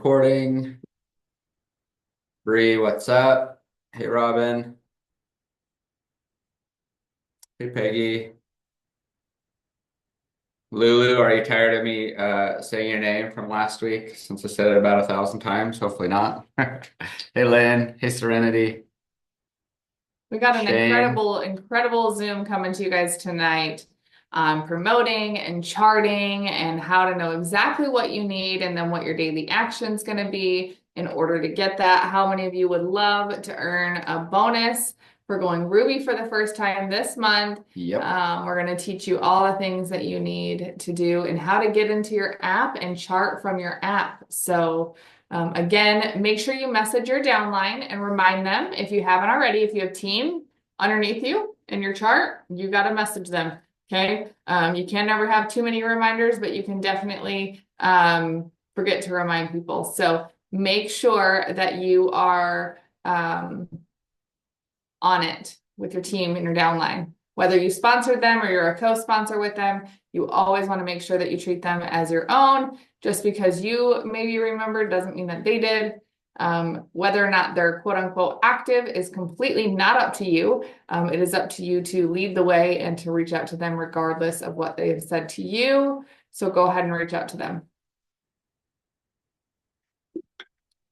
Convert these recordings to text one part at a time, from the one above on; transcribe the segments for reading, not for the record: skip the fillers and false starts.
recording. Bree, what's up? Hey, Robin. Hey, Peggy. Lulu, are you tired of me saying your name from last week since I said it about 1,000 times? Hopefully not. Hey, Lynn. Hey, Serenity. We got an Shane. incredible Zoom coming to you guys tonight on promoting and charting and how to know exactly what you need and then what your daily action is going to be in order to get that. How many of you would love to earn a bonus for going Ruby for the first time this month? Yep. We're going to teach you all the things that you need to do and how to get into your app and chart from your app. So again, make sure you message your downline and remind them if you haven't already, if you have team underneath you in your chart, you got to message them. Okay. You can never have too many reminders, but you can definitely forget to remind people. So make sure that you are on it with your team and your downline. Whether you sponsored them or you're a co-sponsor with them, you always want to make sure that you treat them as your own. Just because you maybe remembered doesn't mean that they did. Whether or not they're quote unquote active is completely not up to you. It is up to you to lead the way and to reach out to them regardless of what they have said to you. So go ahead and reach out to them.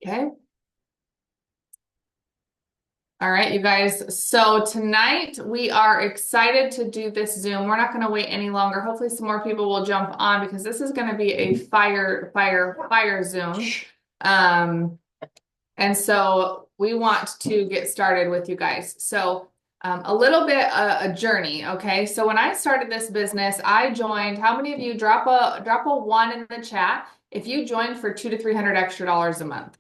Okay. All right, you guys. So tonight we are excited to do this Zoom. We're not going to wait any longer. Hopefully some more people will jump on because this is going to be a fire Zoom. And so we want to get started with you guys. So a little bit a journey, okay? So when I started this business, I joined. How many of you drop a one in the chat if you joined for $200 to $300 extra a month?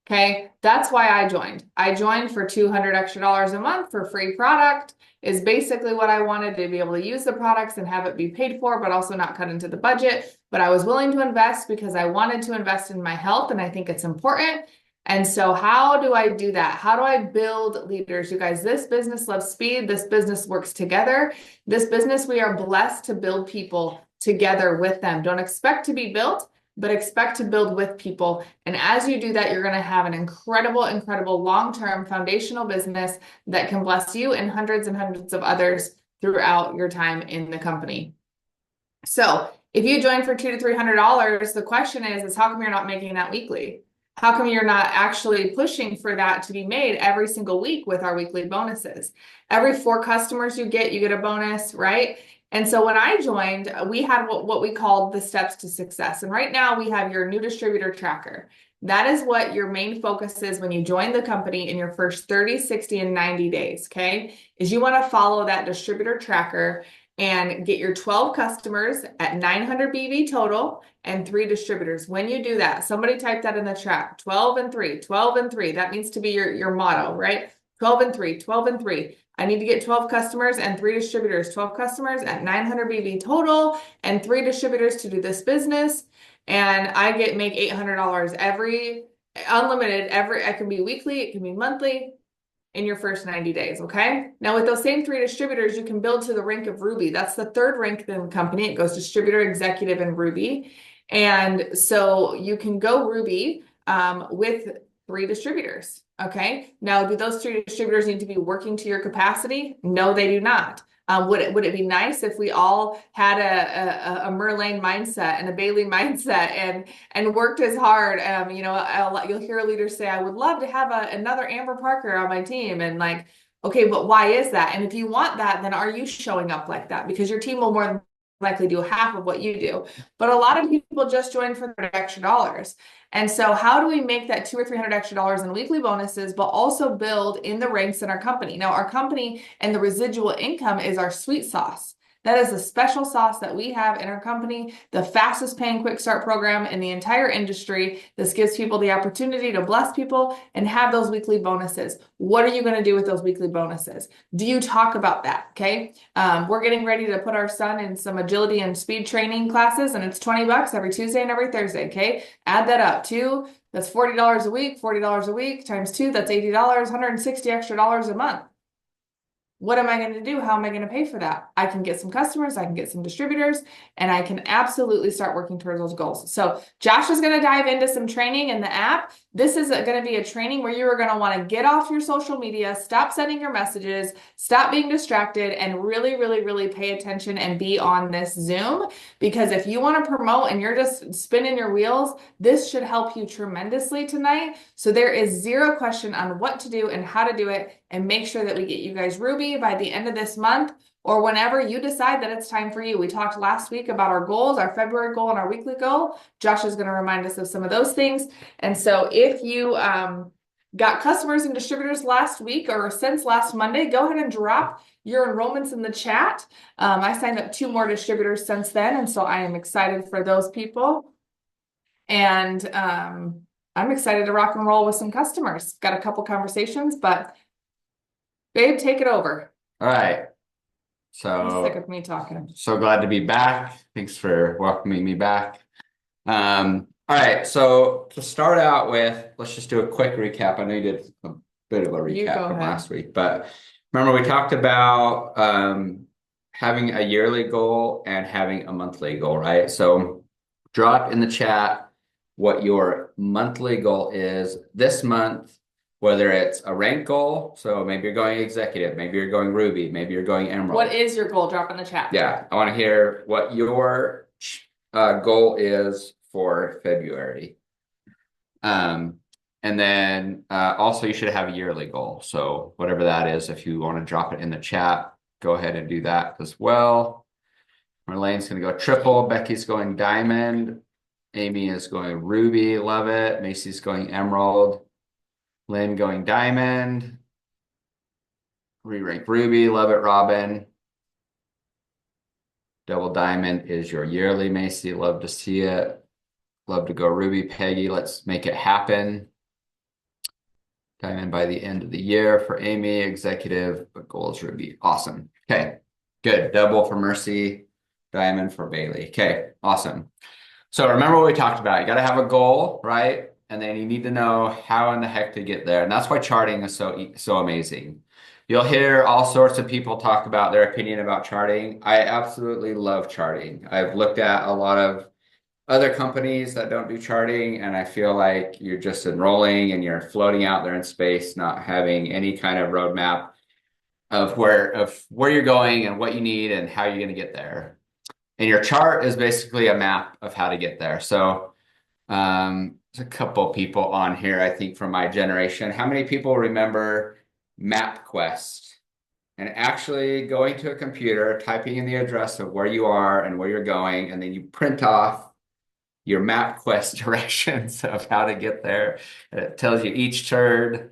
Okay, that's why I joined. I joined for $200 extra a month for free product is basically what I wanted to be able to use the products and have it be paid for, but also not cut into the budget. But I was willing to invest because I wanted to invest in my health and I think it's important. And so how do I do that? How do I build leaders? You guys, this business loves speed. This business works together. This business, we are blessed to build people together with them. Don't expect to be built, but expect to build with people. And as you do that, you're going to have an incredible long-term foundational business that can bless you and hundreds of others throughout your time in the company. So if you join for $200 to $300, the question is how come you're not making that weekly? How come you're not actually pushing for that to be made every single week with our weekly bonuses? Every 4 customers you get a bonus, right? And so when I joined, we had what we called the steps to success. And right now we have your new distributor tracker. That is what your main focus is when you join the company in your first 30, 60, and 90 days, okay? Is you want to follow that distributor tracker and get your 12 customers at 900 BV total and 3 distributors. When you do that, somebody type that in the chat, 12 and 3, 12 and 3. That needs to be your motto, right? 12 and 3, 12 and 3. I need to get 12 customers and 3 distributors, 12 customers at 900 BV total and 3 distributors to do this business. And I make $800 every, unlimited, it can be weekly, it can be monthly, in your first 90 days, okay? Now with those same 3 distributors, you can build to the rank of Ruby. That's the 3rd rank in the company. It goes distributor, executive, and Ruby. And so you can go Ruby with 3 distributors, okay? Now, do those 3 distributors need to be working to your capacity? No, they do not. Would it be nice if we all had a Merlane mindset and a Bailey mindset and worked as hard? You'll hear leaders say, "I would love to have another Amber Parker on my team," and like, okay, but why is that? And if you want that, then are you showing up like that? Because your team will more than likely do half of what you do. But a lot of people just join for the extra dollars. And so how do we make that $200 or $300 extra in weekly bonuses, but also build in the ranks in our company? Now, our company and the residual income is our sweet sauce. That is a special sauce that we have in our company, the fastest paying quick start program in the entire industry. This gives people the opportunity to bless people and have those weekly bonuses. What are you going to do with those weekly bonuses? Do you talk about that? Okay. We're getting ready to put our son in some agility and speed training classes, and it's $20 every Tuesday and every Thursday. Okay. Add that up. That's $40 a week, $40 a week times 2, that's $80, $160 extra a month. What am I going to do? How am I going to pay for that? I can get some customers, I can get some distributors, and I can absolutely start working towards those goals. So Josh is going to dive into some training in the app. This is going to be a training where you are going to want to get off your social media, stop sending your messages, stop being distracted, and really, really, really pay attention and be on this Zoom. Because if you want to promote and you're just spinning your wheels, this should help you tremendously tonight. So there is zero question on what to do and how to do it, and make sure that we get you guys Ruby by the end of this month or whenever you decide that it's time for you. We talked last week about our goals, our February goal and our weekly goal. Josh is going to remind us of some of those things. And so if you got customers and distributors last week or since last Monday, go ahead and drop your enrollments in the chat. I signed up 2 more distributors since then, and so I am excited for those people. And I'm excited to rock and roll with some customers. Got a couple conversations, but babe, take it over. All right. I'm sick So, of me talking. so glad to be back. Thanks for welcoming me back. All right. So to start out with, let's just do a quick recap. I know you did a bit of a recap from last week, but remember we talked about having a yearly goal and having a monthly goal, right? So drop in the chat what your monthly goal is this month, whether it's a rank goal. So maybe you're going executive, maybe you're going Ruby, maybe you're going Emerald. What is your goal? Drop in the chat. Yeah, I want to hear what your goal is for February. And then also you should have a yearly goal. So whatever that is, if you want to drop it in the chat, go ahead and do that as well. Marlene's going to go triple. Becky's going diamond. Amy is going ruby. Love it. Macy's going emerald. Lynn going diamond. Re-rank ruby. Love it, Robin. Double diamond is your yearly, Macy. Love to see it. Love to go ruby. Peggy, let's make it happen. Diamond by the end of the year for Amy. Executive, but goal is ruby. Awesome. Okay, good. Double for Mercy. Diamond for Bailey. Okay, awesome. So remember what we talked about. You got to have a goal, right? And then you need to know how in the heck to get there. And that's why charting is so amazing. You'll hear all sorts of people talk about their opinion about charting. I absolutely love charting. I've looked at a lot of other companies that don't do charting, and I feel like you're just enrolling and you're floating out there in space, not having any kind of roadmap of where you're going and what you need and how you're going to get there. And your chart is basically a map of how to get there. So there's a couple people on here, I think, from my generation. How many people remember MapQuest and actually going to a computer, typing in the address of where you are and where you're going, and then you print off your MapQuest directions of how to get there? And it tells you each turn,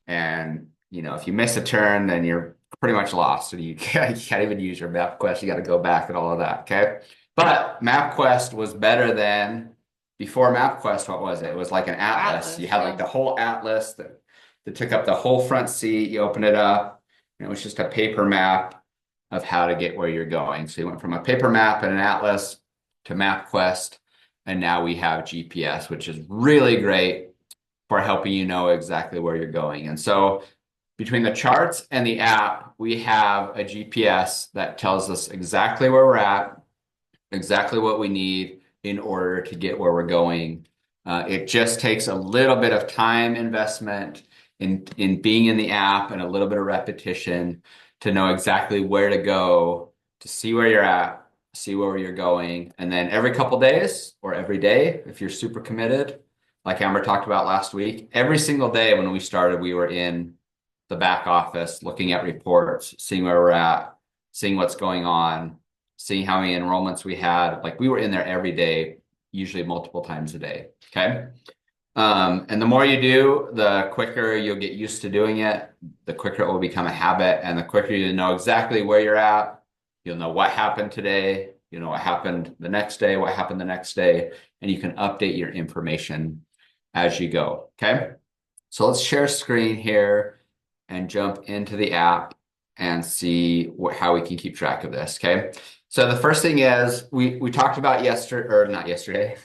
and if you miss a turn, then you're pretty much lost, and you can't even use your MapQuest. You got to go back and all of that. Okay, but MapQuest was better than before MapQuest. What was it? It was like an atlas. You had like the whole atlas that took up the whole front seat. You open it up, and it was just a paper map of how to get where you're going. So you went from a paper map and an atlas to MapQuest, and now we have GPS, which is really great for helping you know exactly where you're going. And so between the charts and the app, we have a GPS that tells us exactly where we're at, exactly what we need in order to get where we're going. It just takes a little bit of time investment in being in the app and a little bit of repetition to know exactly where to go, to see where you're at, see where you're going. And then every couple days or every day, if you're super committed, like Amber talked about last week, every single day when we started, we were in the back office looking at reports, seeing where we're at, seeing what's going on, seeing how many enrollments we had. Like we were in there every day, usually multiple times a day. Okay. And the more you do, the quicker you'll get used to doing it, the quicker it will become a habit, and the quicker you know exactly where you're at. You'll know what happened today, you know what happened the next day, what happened the next day, and you can update your information as you go. Okay. So let's share screen here and jump into the app and see how we can keep track of this. Okay. So the first thing is we talked about yesterday, or not yesterday.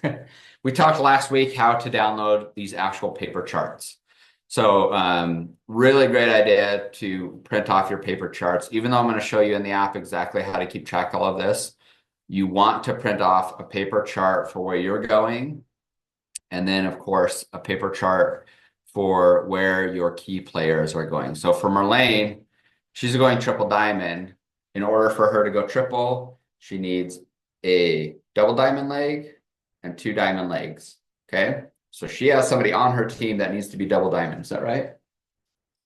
We talked last week how to download these actual paper charts. So really great idea to print off your paper charts. Even though I'm going to show you in the app exactly how to keep track of all of this, you want to print off a paper chart for where you're going. And then, of course, a paper chart for where your key players are going. So for Merlane, she's going triple diamond. In order for her to go triple, she needs a double diamond leg and two diamond legs. Okay. So she has somebody on her team that needs to be double diamond. Is that right?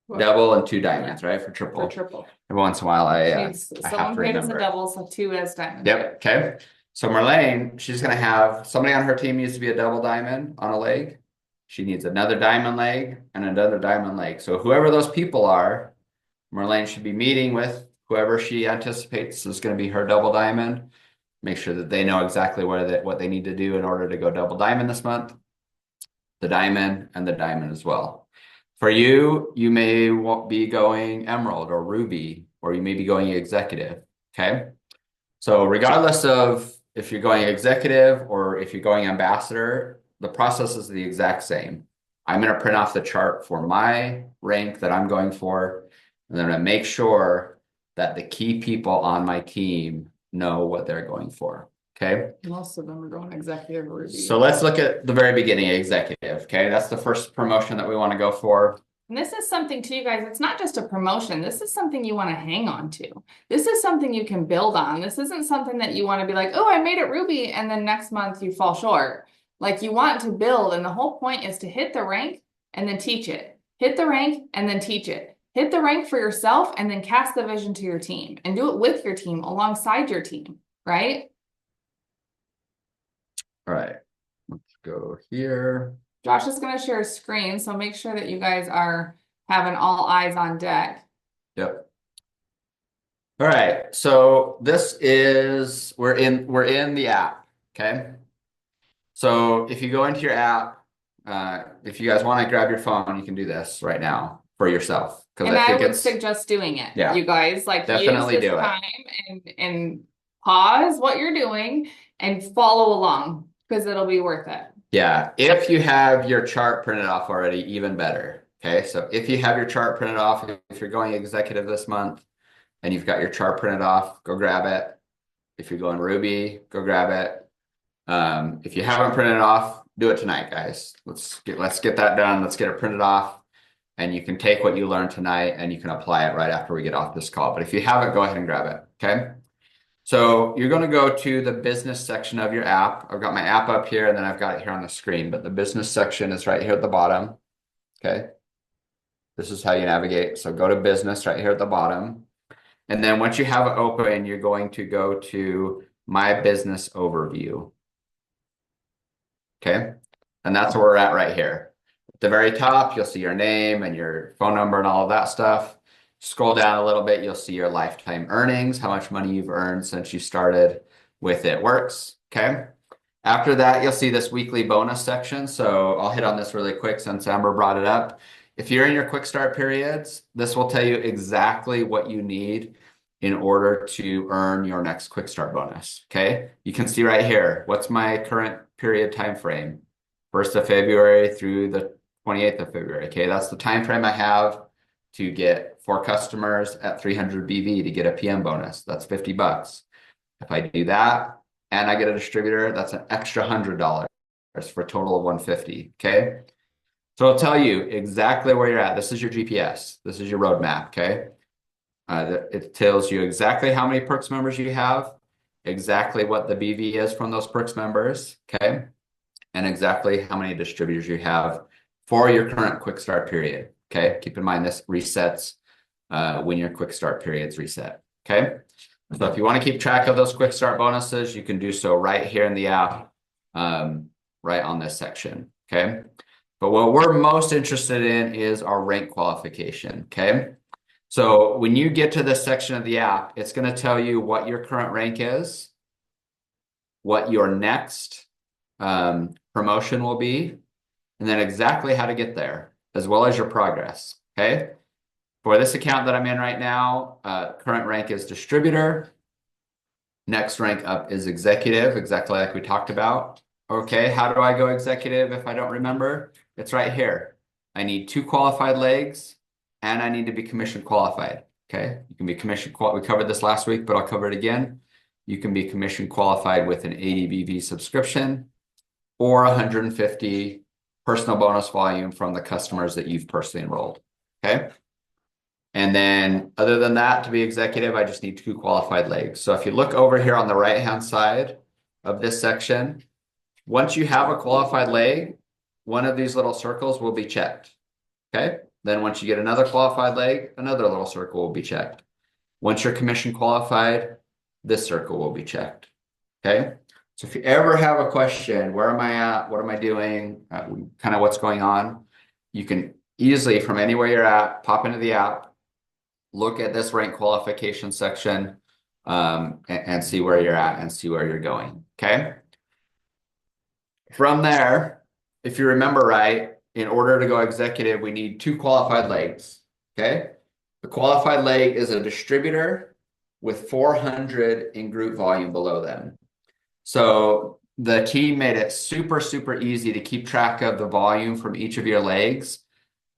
What? Double and two diamonds, Yeah. right? For For triple. triple. Every once in a while, I have Someone to paid us a remember. double, so 2 as diamond. Yep. Okay. So Merlane, she's going to have somebody on her team needs to be a double diamond on a leg. She needs another diamond leg and another diamond leg. So whoever those people are, Merlane should be meeting with whoever she anticipates is going to be her double diamond. Make sure that they know exactly what they need to do in order to go double diamond this month. The diamond and the diamond as well. For you, you may be going emerald or ruby, or you may be going executive. Okay. So regardless of if you're going executive or if you're going ambassador, the process is the exact same. I'm going to print off the chart for my rank that I'm going for, and then I'm going to make sure that the key people on my team know what they're going for. Okay. Most of them are going executive or ruby. So let's look at the very beginning, executive. Okay. That's the first promotion that we want to go for. And this is something to you guys, it's not just a promotion. This is something you want to hang on to. This is something you can build on. This isn't something that you want to be like, oh, I made it ruby, and then next month you fall short. Like, you want to build, and the whole point is to hit the rank and then teach it. Hit the rank and then teach it. Hit the rank for yourself and then cast the vision to your team and do it with your team, alongside your team, right? All right. Let's go here. Josh is going to share a screen, so make sure that you guys are having all eyes on deck. Yep. All right. So this is we're in the app. Okay. So if you go into your app, if you guys want to grab your phone, you can do this right now for yourself. And I would suggest doing it. Yeah, you guys, like, definitely use this do it. time and pause what you're doing and follow along, because it'll be worth it. Yeah, if you have your chart printed off already, even better. Okay, so if you have your chart printed off, if you're going executive this month and you've got your chart printed off, go grab it. If you're going Ruby, go grab it. If you haven't printed it off, do it tonight, guys. Let's get that done. Let's get it printed off. And you can take what you learned tonight and you can apply it right after we get off this call. But if you haven't, go ahead and grab it. Okay. So you're going to go to the business section of your app. I've got my app up here and then I've got it here on the screen, but the business section is right here at the bottom. Okay. This is how you navigate. So go to business right here at the bottom. And then once you have it open, you're going to go to my business overview. Okay. And that's where we're at right here. At the very top, you'll see your name and your phone number and all of that stuff. Scroll down a little bit, you'll see your lifetime earnings, how much money you've earned since you started with It Works. Okay. After that, you'll see this weekly bonus section. So I'll hit on this really quick since Amber brought it up. If you're in your quick start periods, this will tell you exactly what you need in order to earn your next quick start bonus. Okay. You can see right here, what's my current period time frame? 1st of February through the 28th of February. Okay. That's the time frame I have to get 4 customers at 300 BV to get a PM bonus. That's $50. If I do that and I get a distributor, that's an extra $100 for a total of $150. Okay. So it'll tell you exactly where you're at. This is your GPS. This is your roadmap. Okay. It tells you exactly how many perks members you have, exactly what the BV is from those perks members. Okay. And exactly how many distributors you have for your current quick start period. Okay. Keep in mind this resets when your quick start periods reset. Okay. So if you want to keep track of those quick start bonuses, you can do so right here in the app, right on this section. Okay. But what we're most interested in is our rank qualification. Okay. So when you get to this section of the app, it's going to tell you what your current rank is, what your next promotion will be, and then exactly how to get there, as well as your progress. Okay. For this account that I'm in right now, current rank is distributor. Next rank up is executive, exactly like we talked about. Okay, how do I go executive if I don't remember? It's right here. I need 2 qualified legs, and I need to be commission qualified. Okay. You can be commission qualified. We covered this last week, but I'll cover it again. You can be commission qualified with an ADBV subscription or 150 personal bonus volume from the customers that you've personally enrolled. Okay. And then other than that, to be executive, I just need 2 qualified legs. So if you look over here on the right-hand side of this section, once you have a qualified leg, one of these little circles will be checked. Okay. Then once you get another qualified leg, another little circle will be checked. Once you're commission qualified, this circle will be checked. Okay. So if you ever have a question, where am I at? What am I doing? Kind of what's going on? You can easily, from anywhere you're at, pop into the app, look at this rank qualification section, and see where you're at and see where you're going. Okay. From there, if you remember right, in order to go executive, we need 2 qualified legs. Okay. The qualified leg is a distributor with 400 in group volume below them. So the team made it super, super easy to keep track of the volume from each of your legs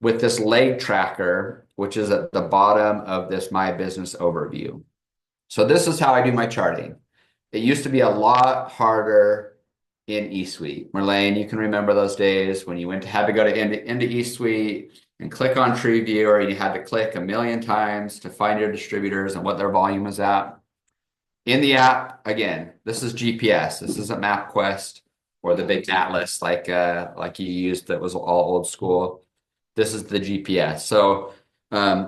with this leg tracker, which is at the bottom of this My Business overview. So this is how I do my charting. It used to be a lot harder in eSuite. Merlane, you can remember those days when you had to go into eSuite and click on TreeViewer, and you had to click a million times to find your distributors and what their volume is at. In the app, again, this is GPS. This isn't MapQuest or the big atlas like you used that was all old school. This is the GPS. So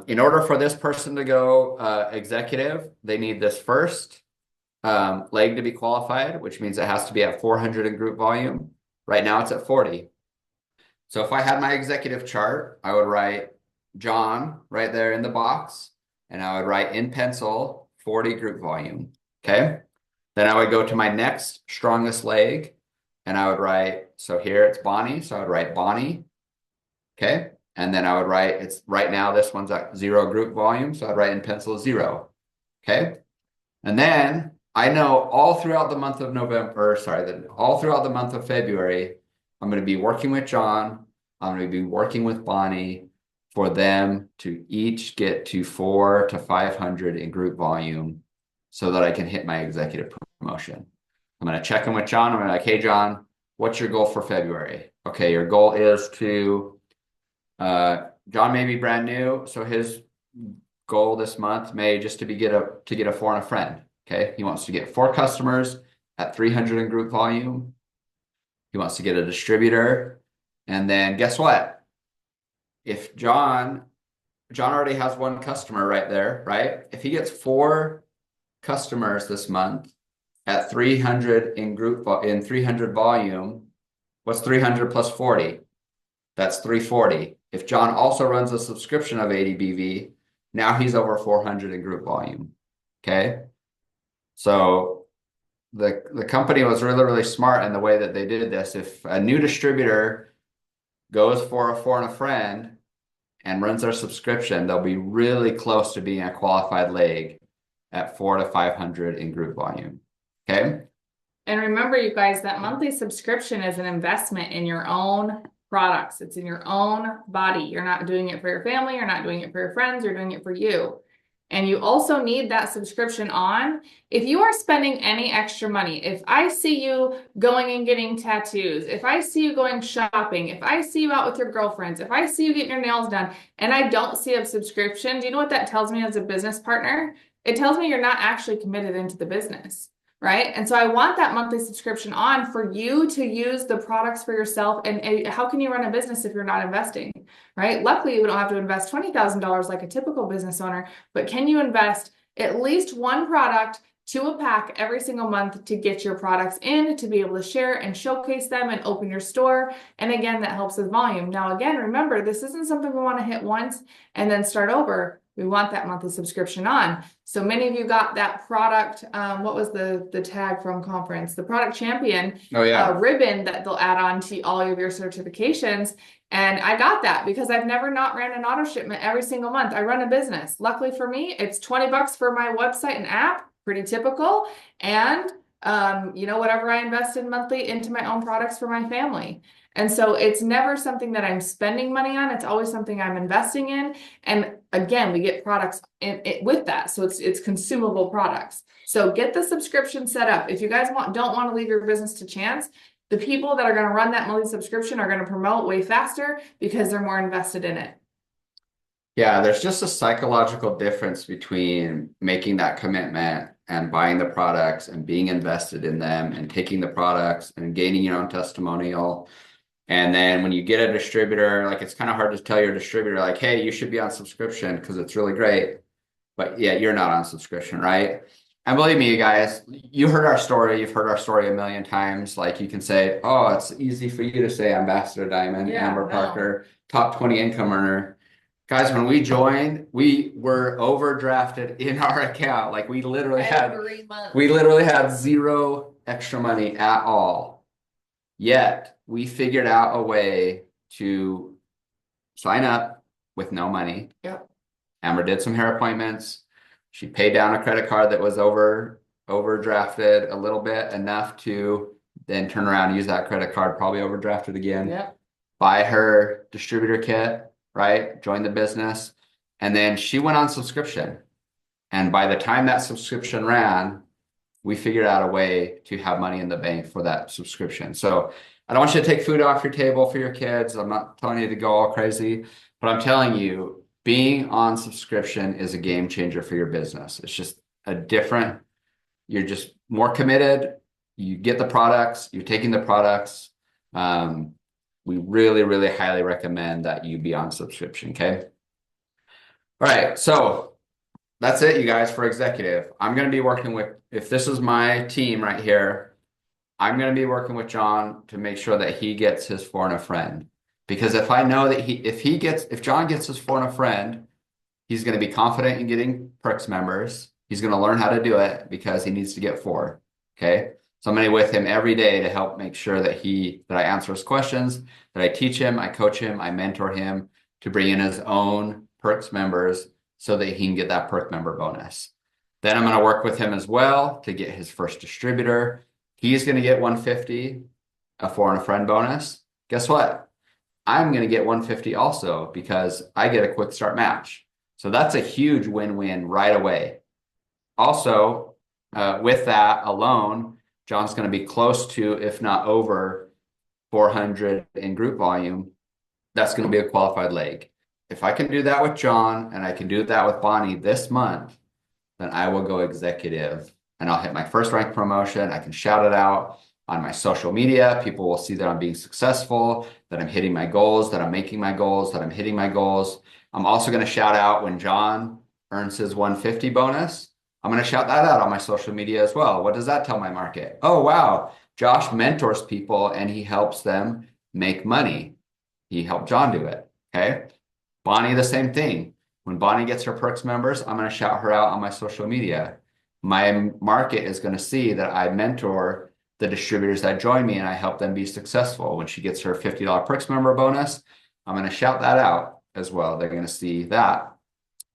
in order for this person to go executive, they need this first leg to be qualified, which means it has to be at 400 in group volume. Right now it's at 40. So if I had my executive chart, I would write John right there in the box, and I would write in pencil 40 group volume. Okay. Then I would go to my next strongest leg, and I would write, so here it's Bonnie. So I would write Bonnie. Okay. And then I would write, it's right now, this one's at 0 group volume. So I'd write in pencil 0. Okay. And then I know all throughout the month of all throughout the month of February, I'm going to be working with John. I'm going to be working with Bonnie for them to each get to 400 to 500 in group volume so that I can hit my executive promotion. I'm going to check in with John. I'm going to be like, hey, John, what's your goal for February? Okay, your goal is to, John may be brand new, so his goal this month may just to get a 4 and a friend. Okay, he wants to get 4 customers at 300 in group volume. He wants to get a distributor. And then guess what? If John already has 1 customer right there, right? If he gets 4 customers this month at 300 in 300 volume, what's 300 plus 40? That's 340. If John also runs a subscription of ADBV, now he's over 400 in group volume. Okay. So the company was really, really smart in the way that they did this. If a new distributor goes for a 4 and a friend and runs their subscription, they'll be really close to being a qualified leg at 400 to 500 in group volume. Okay. And remember, you guys, that monthly subscription is an investment in your own products. It's in your own body. You're not doing it for your family. You're not doing it for your friends. You're doing it for you. And you also need that subscription on. If you are spending any extra money, if I see you going and getting tattoos, if I see you going shopping, if I see you out with your girlfriends, if I see you getting your nails done, and I don't see a subscription, do you know what that tells me as a business partner? It tells me you're not actually committed into the business, right? And so I want that monthly subscription on for you to use the products for yourself. And how can you run a business if you're not investing, right? Luckily, we don't have to invest $20,000 like a typical business owner, but can you invest at least 1 product to a pack every single month to get your products in, to be able to share and showcase them and open your store? And again, that helps with volume. Now, again, remember, this isn't something we want to hit once and then start over. We want that monthly subscription on. So many of you got that product. What was the tag from conference? The product champion ribbon that they'll add on to all of your certifications. And I got that because I've never not ran an auto shipment every single month. I run a business. Luckily for me, it's 20 bucks for my website and app, pretty typical. And whatever I invest in monthly into my own products for my family. And so it's never something that I'm spending money on. It's always something I'm investing in. And again, we get products with that. So it's consumable products. So get the subscription set up. If you guys don't want to leave your business to chance, the people that are going to run that monthly subscription are going to promote way faster because they're more invested in it. Yeah, there's just a psychological difference between making that commitment and buying the products and being invested in them and taking the products and gaining your own testimonial. And then when you get a distributor, like it's kind of hard to tell your distributor, like, hey, you should be on subscription because it's really great. But yeah, you're not on subscription, right? And believe me, you guys, you heard our story. You've heard our story a million times. Like you can say, oh, it's easy for you to say Ambassador Diamond, Yeah, Amber no. Parker, top 20 income earner. Guys, when we joined, we were overdrafted in our account. Like we literally Every month. had zero extra money at all. Yet we figured out a way to sign up with no money. Yep. Amber did some hair appointments. She paid down a credit card that was overdrafted a little bit, enough to then turn around and use that credit card, probably overdrafted again. Yep. Buy her distributor kit, right? Join the business. And then she went on subscription. And by the time that subscription ran, we figured out a way to have money in the bank for that subscription. So I don't want you to take food off your table for your kids. I'm not telling you to go all crazy, but I'm telling you, being on subscription is a game changer for your business. It's just a different, you're just more committed. You get the products, you're taking the products. We really, really highly recommend that you be on subscription. Okay. All right. So that's it, you guys, for executive. I'm going to be working with, if this is my team right here, I'm going to be working with John to make sure that he gets his for and a friend. Because if I know that if John gets his for and a friend, he's going to be confident in getting Perks members. He's going to learn how to do it because he needs to get 4. Okay. So I'm going to be with him every day to help make sure that I answer his questions, that I teach him, I coach him, I mentor him to bring in his own Perks members so that he can get that perk member bonus. Then I'm going to work with him as well to get his first distributor. He's going to get 150, a for and a friend bonus. Guess what? I'm going to get 150 also because I get a quick start match. So that's a huge win-win right away. Also, with that alone, John's going to be close to, if not over 400 in group volume. That's going to be a qualified leg. If I can do that with John and I can do that with Bonnie this month, then I will go executive and I'll hit my first rank promotion. I can shout it out on my social media. People will see that I'm being successful, that I'm hitting my goals, that I'm making my goals, that I'm hitting my goals. I'm also going to shout out when John earns his 150 bonus. I'm going to shout that out on my social media as well. What does that tell my market? Oh, wow. Josh mentors people and he helps them make money. He helped John do it. Okay. Bonnie, the same thing. When Bonnie gets her Perks members, I'm going to shout her out on my social media. My market is going to see that I mentor the distributors that join me and I help them be successful. When she gets her $50 Perks member bonus, I'm going to shout that out as well. They're going to see that.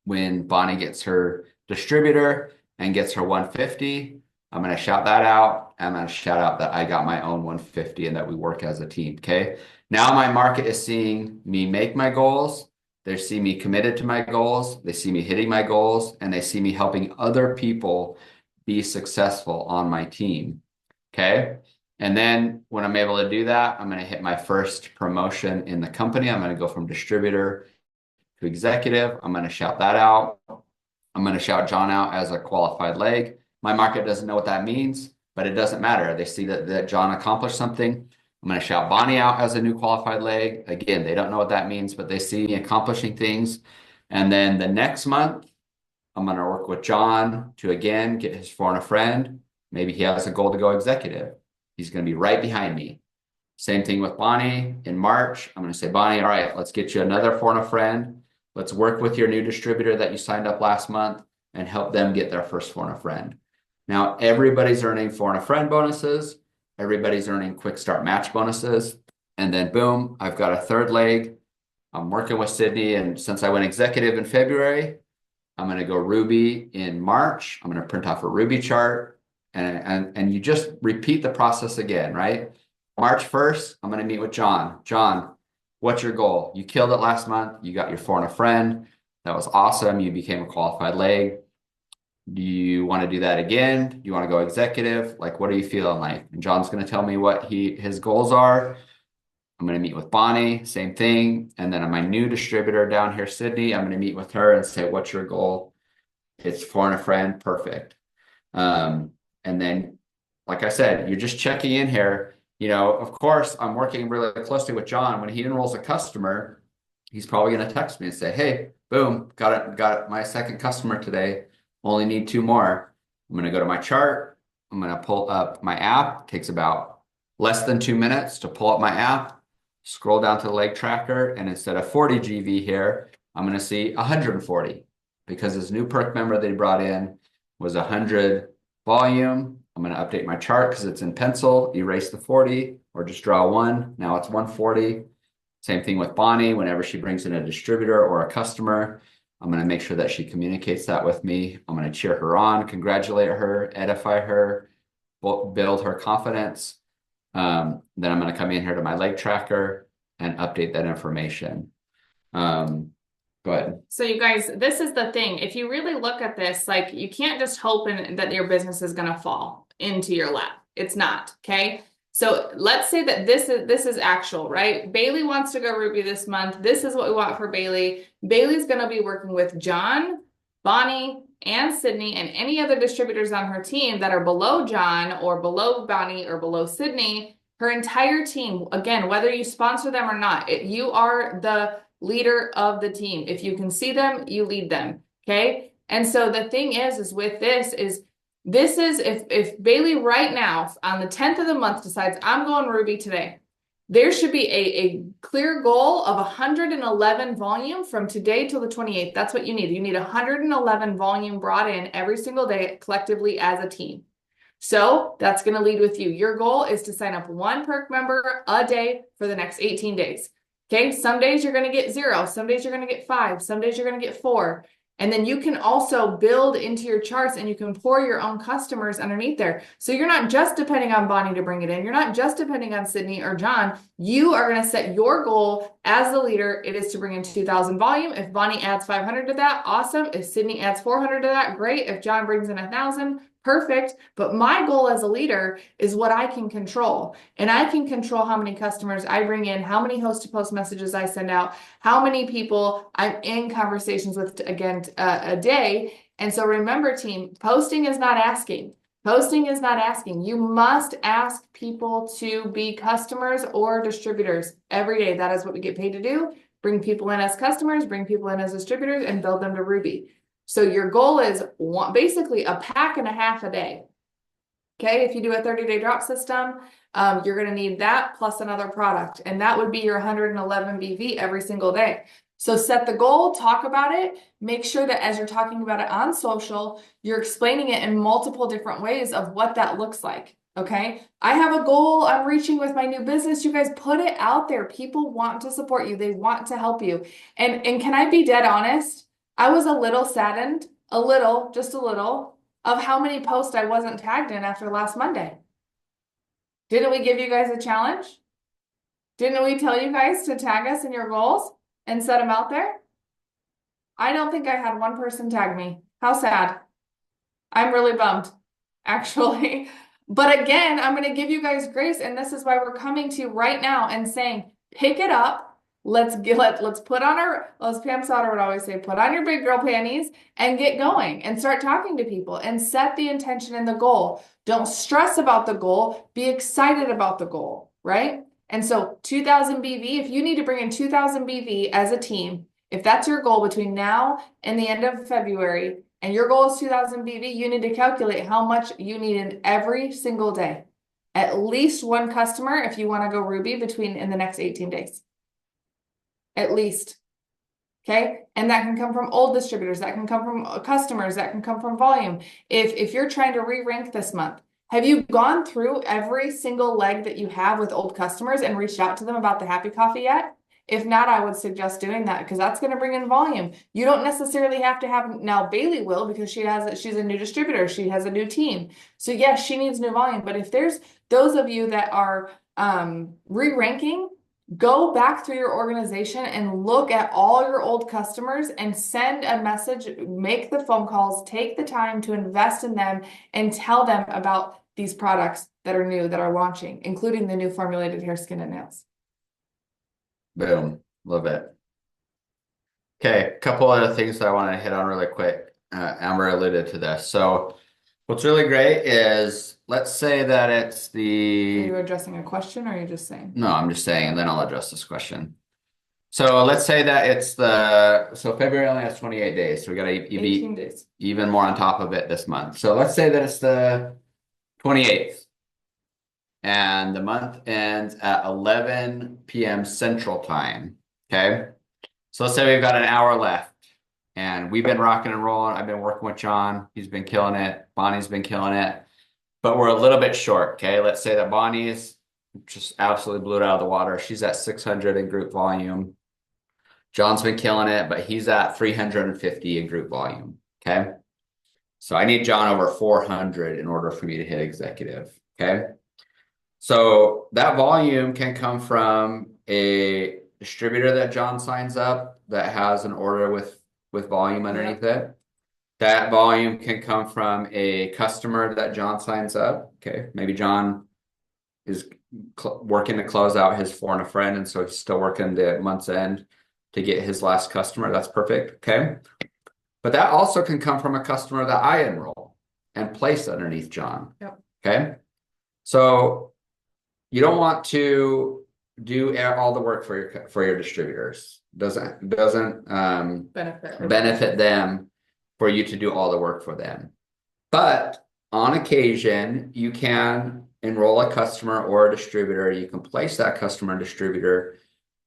When Bonnie gets her distributor and gets her 150, I'm going to shout that out. I'm going to shout out that I got my own 150 and that we work as a team. Okay. Now my market is seeing me make my goals. They see me committed to my goals. They see me hitting my goals and they see me helping other people be successful on my team. Okay. And then when I'm able to do that, I'm going to hit my first promotion in the company. I'm going to go from distributor to executive. I'm going to shout that out. I'm going to shout John out as a qualified leg. My market doesn't know what that means, but it doesn't matter. They see that John accomplished something. I'm going to shout Bonnie out as a new qualified leg. Again, they don't know what that means, but they see me accomplishing things. And then the next month, I'm going to work with John to, again, get his for and a friend. Maybe he has a goal to go executive. He's going to be right behind me. Same thing with Bonnie. In March, I'm going to say, Bonnie, all right, let's get you another for and a friend. Let's work with your new distributor that you signed up last month and help them get their first for and a friend. Now, everybody's earning for and a friend bonuses. Everybody's earning quick start match bonuses. And then boom, I've got a third leg. I'm working with Sydney. And since I went executive in February, I'm going to go Ruby in March. I'm going to print off a Ruby chart and you just repeat the process again, right? March 1st, I'm going to meet with John. John, what's your goal? You killed it last month. You got your four and a friend. That was awesome. You became a qualified leg. Do you want to do that again? Do you want to go executive? Like, what are you feeling like? And John's going to tell me what his goals are. I'm going to meet with Bonnie, same thing. And then my new distributor down here, Sydney, I'm going to meet with her and say, what's your goal? It's four and a friend. Perfect. And then, like I said, you're just checking in here. Of course, I'm working really closely with John. When he enrolls a customer, he's probably going to text me and say, hey, boom, got my second customer today. Only need two more. I'm going to go to my chart. I'm going to pull up my app. It takes about less than 2 minutes to pull up my app, scroll down to the leg tracker, and instead of 40 GV here, I'm going to see 140 because this new perk member they brought in was 100 volume. I'm going to update my chart because it's in pencil, erase the 40 or just draw one. Now it's 140. Same thing with Bonnie. Whenever she brings in a distributor or a customer, I'm going to make sure that she communicates that with me. I'm going to cheer her on, congratulate her, edify her, build her confidence. Then I'm going to come in here to my leg tracker and update that information. Go ahead. So you guys, this is the thing. If you really look at this, like you can't just hope that your business is going to fall into your lap. It's not, okay? So let's say that this is actual, right? Bailey wants to go Ruby this month. This is what we want for Bailey. Bailey's going to be working with John, Bonnie, and Sydney, and any other distributors on her team that are below John or below Bonnie or below Sydney. Her entire team, again, whether you sponsor them or not, you are the leader of the team. If you can see them, you lead them. Okay. And so the thing is with this is if Bailey right now on the 10th of the month decides I'm going Ruby today, there should be a clear goal of 111 volume from today till the 28th. That's what you need. You need 111 volume brought in every single day collectively as a team. So that's going to lead with you. Your goal is to sign up one perk member a day for the next 18 days. Okay, some days you're going to get 0, some days you're going to get 5, some days you're going to get 4. And then you can also build into your charts and you can pour your own customers underneath there. So you're not just depending on Bonnie to bring it in. You're not just depending on Sydney or John. You are going to set your goal as the leader. It is to bring in 2,000 volume. If Bonnie adds 500 to that, awesome. If Sydney adds 400 to that, great. If John brings in 1,000, perfect. But my goal as a leader is what I can control. And I can control how many customers I bring in, how many host-to-post messages I send out, how many people I'm in conversations with, again, a day. And so remember, team, posting is not asking. Posting is not asking. You must ask people to be customers or distributors every day. That is what we get paid to do. Bring people in as customers, bring people in as distributors, and build them to Ruby. So your goal is basically a pack and a half a day. Okay, if you do a 30-day drop system, you're going to need that plus another product. And that would be your 111 BV every single day. So set the goal, talk about it, make sure that as you're talking about it on social, you're explaining it in multiple different ways of what that looks like. Okay, I have a goal I'm reaching with my new business. You guys put it out there. People want to support you. They want to help you. And can I be dead honest? I was a little saddened, just a little, of how many posts I wasn't tagged in after last Monday. Didn't we give you guys a challenge? Didn't we tell you guys to tag us in your goals and set them out there? I don't think I had one person tag me. How sad. I'm really bummed, actually. But again, I'm going to give you guys grace, and this is why we're coming to you right now and saying, pick it up. Let's put on as Pam Sauter would always say, put on your big girl panties and get going and start talking to people and set the intention and the goal. Don't stress about the goal. Be excited about the goal, right? And so 2,000 BV, if you need to bring in 2,000 BV as a team, if that's your goal between now and the end of February, and your goal is 2,000 BV, you need to calculate how much you need in every single day. At least one customer if you want to go Ruby in the next 18 days. At least. Okay. And that can come from old distributors. That can come from customers. That can come from volume. If you're trying to re-rank this month, have you gone through every single leg that you have with old customers and reached out to them about the happy coffee yet? If not, I would suggest doing that because that's going to bring in volume. You don't necessarily have to have, now Bailey will because she's a new distributor. She has a new team. So yes, she needs new volume. But if there's those of you that are re-ranking, go back through your organization and look at all your old customers and send a message, make the phone calls, take the time to invest in them and tell them about these products that are new, that are launching, including the new formulated hair, skin, and nails. Boom. Love it. Okay, a couple other things that I want to hit on really quick. Amber alluded to this. So what's really great is, let's say that it's Are you the, addressing a question or are you just saying? no, I'm just saying, and then I'll address this question. So let's say that it's the, so February only has 28 days. So we got to 18 be days. even more on top of it this month. So let's say that it's the 28th and the month ends at 11 p.m. Central Time. Okay. So let's say we've got an hour left and we've been rocking and rolling. I've been working with John. He's been killing it. Bonnie's been killing it, but we're a little bit short. Okay. Let's say that Bonnie's just absolutely blew it out of the water. She's at 600 in group volume. John's been killing it, but he's at 350 in group volume. Okay. So I need John over 400 in order for me to hit executive. Okay. So that volume can come from a distributor that John signs up that has an order with volume underneath it. That volume can come from a customer that John signs up. Okay. Maybe John is working to close out his for and a friend, and so he's still working the month's end to get his last customer. That's perfect. Okay. But that also can come from a customer that I enroll and place underneath John. Yep. Okay. So you don't want to do all the work for your distributors. Doesn't benefit them for you to do all the work for them. But on occasion, you can enroll a customer or a distributor. You can place that customer and distributor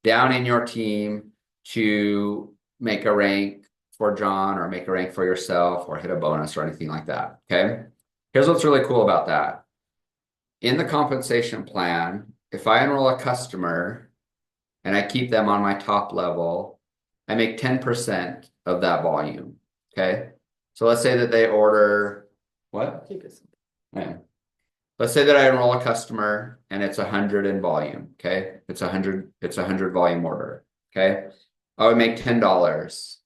down in your team to make a rank for John or make a rank for yourself or hit a bonus or anything like that. Okay. Here's what's really cool about that. In the compensation plan, if I enroll a customer and I keep them on my top level, I make 10% of that volume. Okay. So let's say that they order what? Keep it simple. Yeah. Let's say that I enroll a customer and it's 100 in volume. Okay. It's 100 volume order. Okay. I would make $10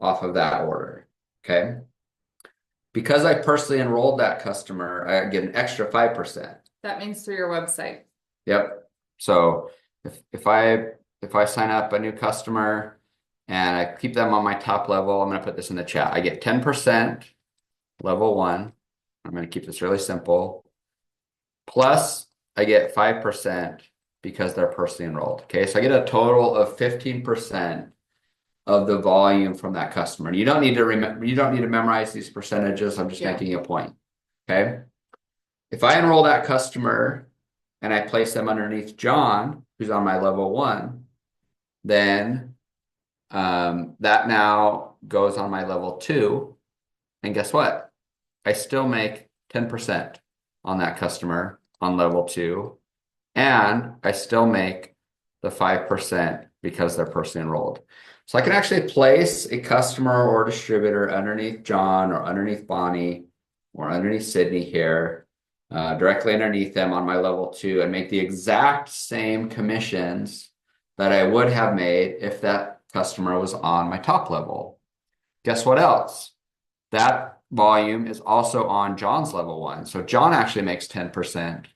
off of that order. Okay. Because I personally enrolled that customer, I get an extra 5%. That means through your website. Yep. So if I sign up a new customer and I keep them on my top level, I'm going to put this in the chat. I get 10% level 1. I'm going to keep this really simple. Plus I get 5% because they're personally enrolled. Okay. So I get a total of 15% of the volume from that customer. And you don't need to memorize these percentages. I'm just making a point. Okay. If I enroll that customer and I place them underneath John, who's on my level 1, then that now goes on my level 2. And guess what? I still make 10% on that customer on level 2. And I still make the 5% because they're personally enrolled. So I can actually place a customer or distributor underneath John or underneath Bonnie or underneath Sydney here, directly underneath them on my level 2 and make the exact same commissions that I would have made if that customer was on my top level. Guess what else? That volume is also on John's level 1. So John actually makes 10%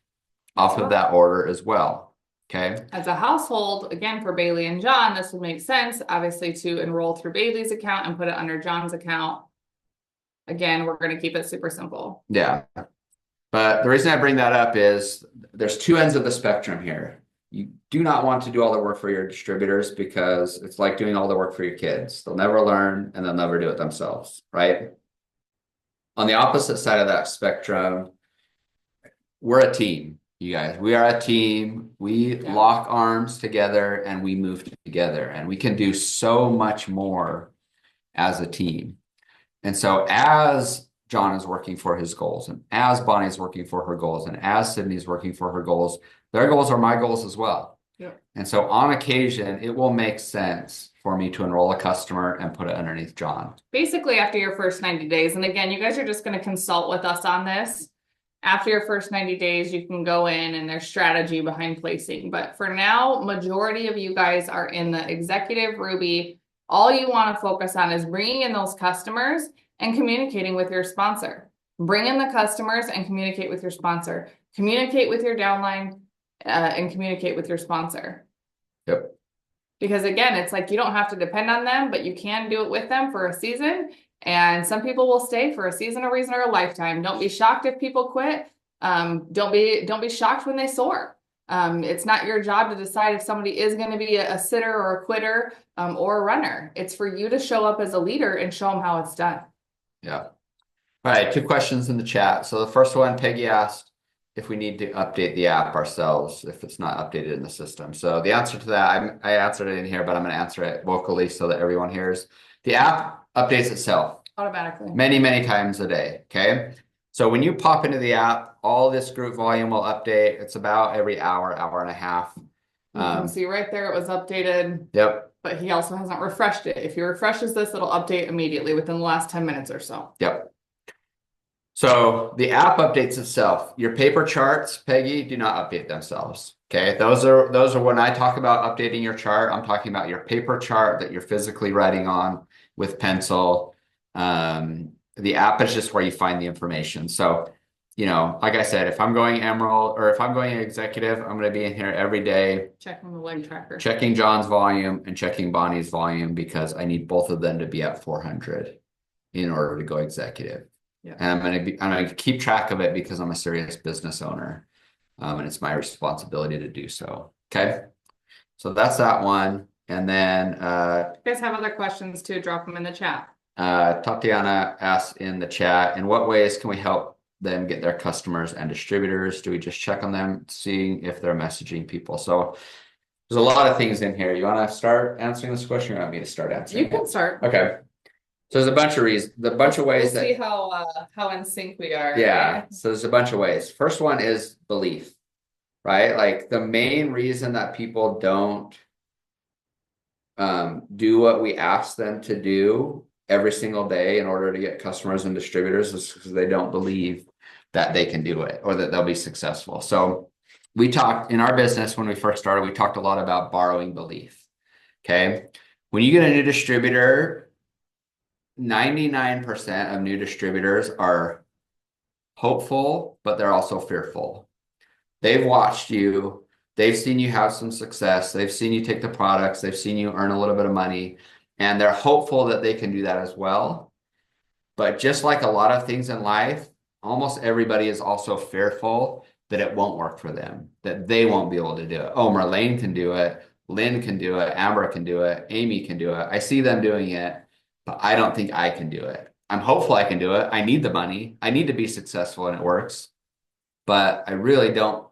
off of that order as well. Okay. As a household, again, for Bailey and John, this would make sense, obviously, to enroll through Bailey's account and put it under John's account. Again, we're going to keep it super simple. Yeah. But the reason I bring that up is there's two ends of the spectrum here. You do not want to do all the work for your distributors because it's like doing all the work for your kids. They'll never learn and they'll never do it themselves, right? On the opposite side of that spectrum, we're a team. You guys, we are a team. We lock arms together and we move together and we can do so much more as a team. And so as John is working for his goals and as Bonnie's working for her goals and as Sydney's working for her goals, their goals are my goals as well. Yep. And so on occasion, it will make sense for me to enroll a customer and put it underneath John. Basically after your first 90 days. And again, you guys are just going to consult with us on this. After your first 90 days, you can go in and there's strategy behind placing. But for now, majority of you guys are in the executive Ruby. All you want to focus on is bringing in those customers and communicating with your sponsor. Bring in the customers and communicate with your sponsor. Communicate with your downline and communicate with your sponsor. Yep. Because again, it's like you don't have to depend on them, but you can do it with them for a season. And some people will stay for a season, a reason, or a lifetime. Don't be shocked if people quit. Don't be shocked when they soar. It's not your job to decide if somebody is going to be a sitter or a quitter or a runner. It's for you to show up as a leader and show them how it's done. Yeah. All right, 2 questions in the chat. So the first one, Peggy asked if we need to update the app ourselves if it's not updated in the system. So the answer to that, I answered it in here, but I'm going to answer it vocally so that everyone hears. The app updates itself Automatically. many, many times a day, okay? So when you pop into the app, all this group volume will update. It's about every hour, hour and a half. You can see right there it was updated. Yep. But he also hasn't refreshed it. If he refreshes this, it'll update immediately within the last 10 minutes or so. Yep. So the app updates itself. Your paper charts, Peggy, do not update themselves. Okay, those are when I talk about updating your chart, I'm talking about your paper chart that you're physically writing on with pencil. The app is just where you find the information. So, like I said, if I'm going Emerald or if I'm going Executive, I'm going to be in here every day. Checking the leg tracker. Checking John's volume and checking Bonnie's volume because I need both of them to be at 400 in order to go Executive. Yeah. And I'm going to keep track of it because I'm a serious business owner. And it's my responsibility to do so. Okay. So that's that one. And then if you guys have other questions too, drop them in the chat. Tatiana asked in the chat, in what ways can we help them get their customers and distributors? Do we just check on them, seeing if they're messaging people? So there's a lot of things in here. You want to start answering this question, or you want me to start answering? You can start. Okay. So there's a bunch of reasons, a bunch of ways we'll see how in sync we are. Yeah. Right? So there's a bunch of ways. First one is belief, right? Like the main reason that people don't do what we ask them to do every single day in order to get customers and distributors is because they don't believe that they can do it or that they'll be successful. So we talked in our business when we first started, we talked a lot about borrowing belief. Okay. When you get a new distributor, 99% of new distributors are hopeful, but they're also fearful. They've watched you. They've seen you have some success. They've seen you take the products. They've seen you earn a little bit of money. And they're hopeful that they can do that as well. But just like a lot of things in life, almost everybody is also fearful that it won't work for them, that they won't be able to do it. Oh, Marlene can do it. Lynn can do it. Amber can do it. Amy can do it. I see them doing it, but I don't think I can do it. I'm hopeful I can do it. I need the money. I need to be successful and it works. But I really don't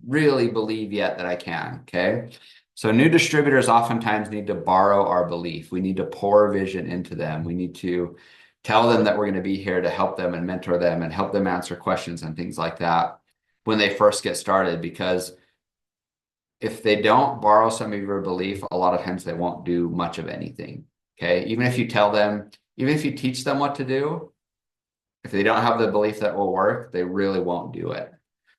really believe yet that I can. Okay. So new distributors oftentimes need to borrow our belief. We need to pour vision into them. We need to tell them that we're going to be here to help them and mentor them and help them answer questions and things like that when they first get started. Because if they don't borrow some of your belief, a lot of times they won't do much of anything. Okay. Even if you tell them, even if you teach them what to do, if they don't have the belief that will work, they really won't do it.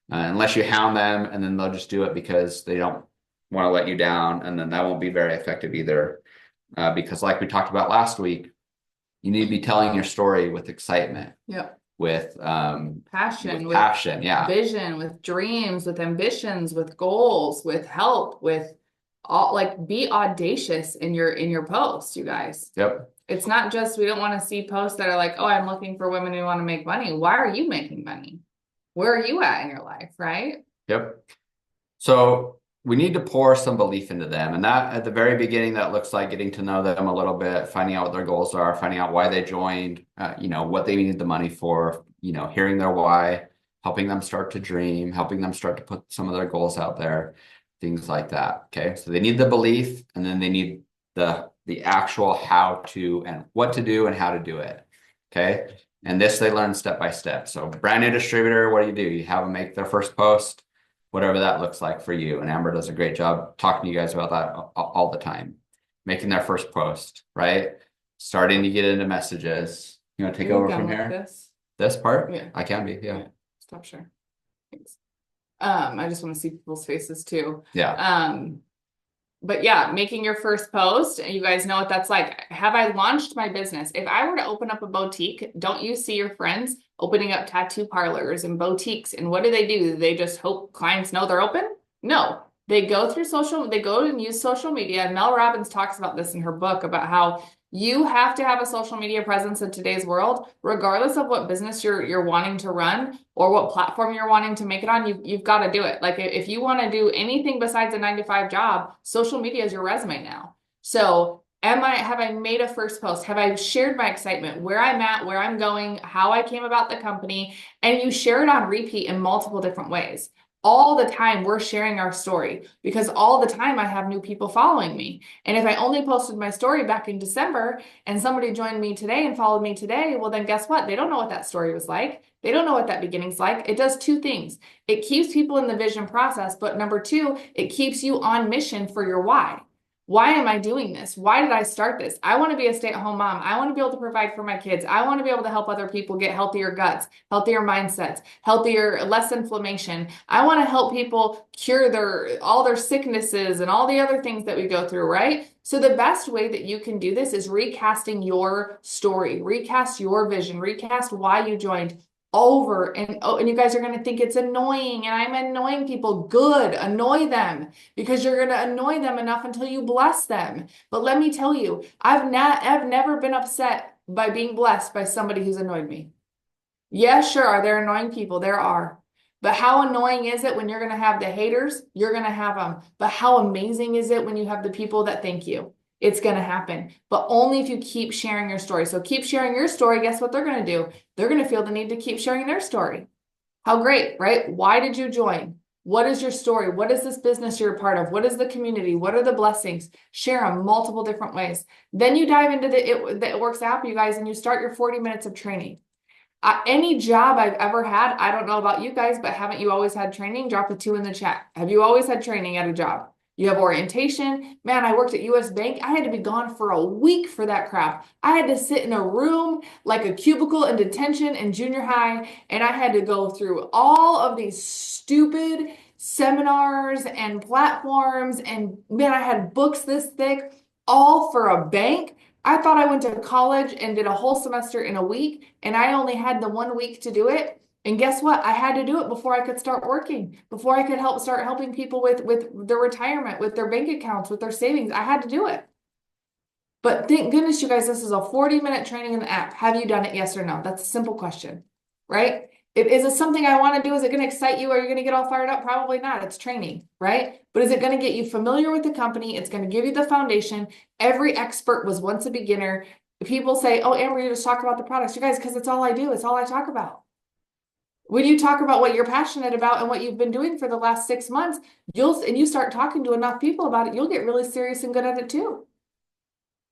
Unless you hound them and then they'll just do it because they don't want to let you down. And then that won't be very effective either. Because like we talked about last week, you need to be telling your story with excitement. Yep. With passion, yeah. Vision, with dreams, with ambitions, with goals, with help, with all, like, be audacious in your posts, you guys. Yep. It's not just, we don't want to see posts that are like, oh, I'm looking for women who want to make money. Why are you making money? Where are you at in your life, right? Yep. So we need to pour some belief into them. And that at the very beginning, that looks like getting to know them a little bit, finding out what their goals are, finding out why they joined, what they need the money for, hearing their why, helping them start to dream, helping them start to put some of their goals out there, things like that. Okay. So they need the belief, and then they need the actual how to and what to do and how to do it. Okay. And this they learn step by step. So brand new distributor, what do? You have them make their first post, whatever that looks like for you. And Amber does a great job talking to you guys about that all the time. Making their first post, right? Starting to get into messages. You want to take over from here? This part? Yeah. I can be, yeah. Stop share. Thanks. I just want to see people's faces too. Yeah. But yeah, making your first post, and you guys know what that's like. Have I launched my business? If I were to open up a boutique, don't you see your friends opening up tattoo parlors and boutiques? And what do? Do they just hope clients know they're open? No. They go and use social media. Mel Robbins talks about this in her book about how you have to have a social media presence in today's world, regardless of what business you're wanting to run or what platform you're wanting to make it on. You've got to do it. Like if you want to do anything besides a 9 to 5 job, social media is your resume now. So have I made a first post? Have I shared my excitement, where I'm at, where I'm going, how I came about the company? And you share it on repeat in multiple different ways. All the time we're sharing our story because all the time I have new people following me. And if I only posted my story back in December and somebody joined me today and followed me today, well, then guess what? They don't know what that story was like. They don't know what that beginning's like. It does two things. It keeps people in the vision process, but number two, it keeps you on mission for your why. Why am I doing this? Why did I start this? I want to be a stay-at-home mom. I want to be able to provide for my kids. I want to be able to help other people get healthier guts, healthier mindsets, less inflammation. I want to help people cure all their sicknesses and all the other things that we go through, right? So the best way that you can do this is recasting your story, recast your vision, recast why you joined over and you guys are going to think it's annoying and I'm annoying people. Good, annoy them because you're going to annoy them enough until you bless them. But let me tell you, I've never been upset by being blessed by somebody who's annoyed me. Yeah, sure, are there annoying people? There are. But how annoying is it when you're going to have the haters? You're going to have them. But how amazing is it when you have the people that thank you? It's going to happen, but only if you keep sharing your story. So keep sharing your story. Guess what they're going to do? They're going to feel the need to keep sharing their story. How great, right? Why did you join? What is your story? What is this business you're a part of? What is the community? What are the blessings? Share them multiple different ways. Then you dive into the It Works app, you guys, and you start your 40 minutes of training. Any job I've ever had, I don't know about you guys, but haven't you always had training? Drop a 2 in the chat. Have you always had training at a job? You have orientation. Man, I worked at US Bank. I had to be gone for a week for that crap. I had to sit in a room like a cubicle in detention in junior high, and I had to go through all of these stupid seminars and platforms. And man, I had books this thick, all for a bank. I thought I went to college and did a whole semester in a week, and I only had the 1 week to do it. And guess what? I had to do it before I could start working, before I could start helping people with their retirement, with their bank accounts, with their savings. I had to do it. But thank goodness, you guys, this is a 40-minute training in the app. Have you done it? Yes or no? That's a simple question, right? Is it something I want to do? Is it going to excite you? Are you going to get all fired up? Probably not. It's training, right? But is it going to get you familiar with the company? It's going to give you the foundation. Every expert was once a beginner. People say, oh, Amber, you just talk about the products. You guys, because it's all I do. It's all I talk about. When you talk about what you're passionate about and what you've been doing for the last 6 months, and you start talking to enough people about it, you'll get really serious and good at it too.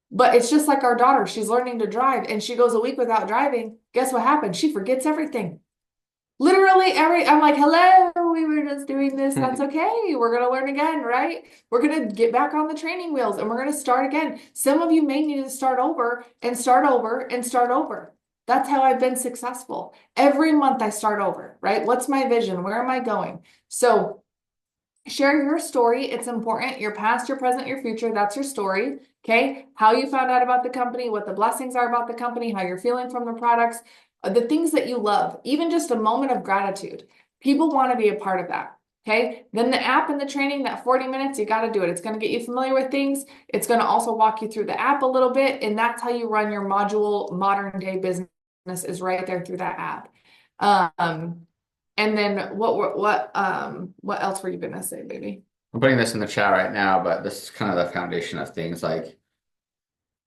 But it's just like our daughter. She's learning to drive and she goes a week without driving. Guess what happens? She forgets everything. Literally I'm like, hello, we were just doing this. That's okay. We're going to learn again, right? We're going to get back on the training wheels and we're going to start again. Some of you may need to start over and start over and start over. That's how I've been successful. Every month I start over, right? What's my vision? Where am I going? So share your story. It's important. Your past, your present, your future. That's your story. Okay. How you found out about the company, what the blessings are about the company, how you're feeling from the products, the things that you love, even just a moment of gratitude. People want to be a part of that. Okay. Then the app and the training, that 40 minutes, you got to do it. It's going to get you familiar with things. It's going to also walk you through the app a little bit. And that's how you run your module modern day business is right there through that app. And then what else were you gonna say, baby? I'm putting this in the chat right now, but this is kind of the foundation of things. Like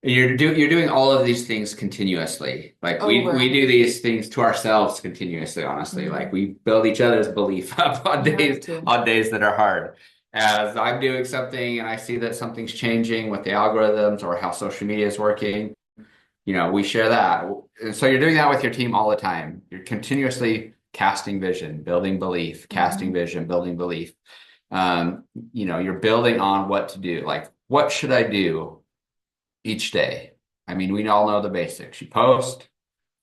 you're doing all of these things continuously. Like we do these things to ourselves continuously, honestly. Mm-hmm. Like we build each other's belief up on days that are hard. As I'm doing something and I see that something's changing with the algorithms or how social media is working, we share that. And so you're doing that with your team all the time. You're continuously casting vision, building belief, casting vision, building belief. You're building on what to do. Like, what should I do each day? I mean, we all know the basics. You post,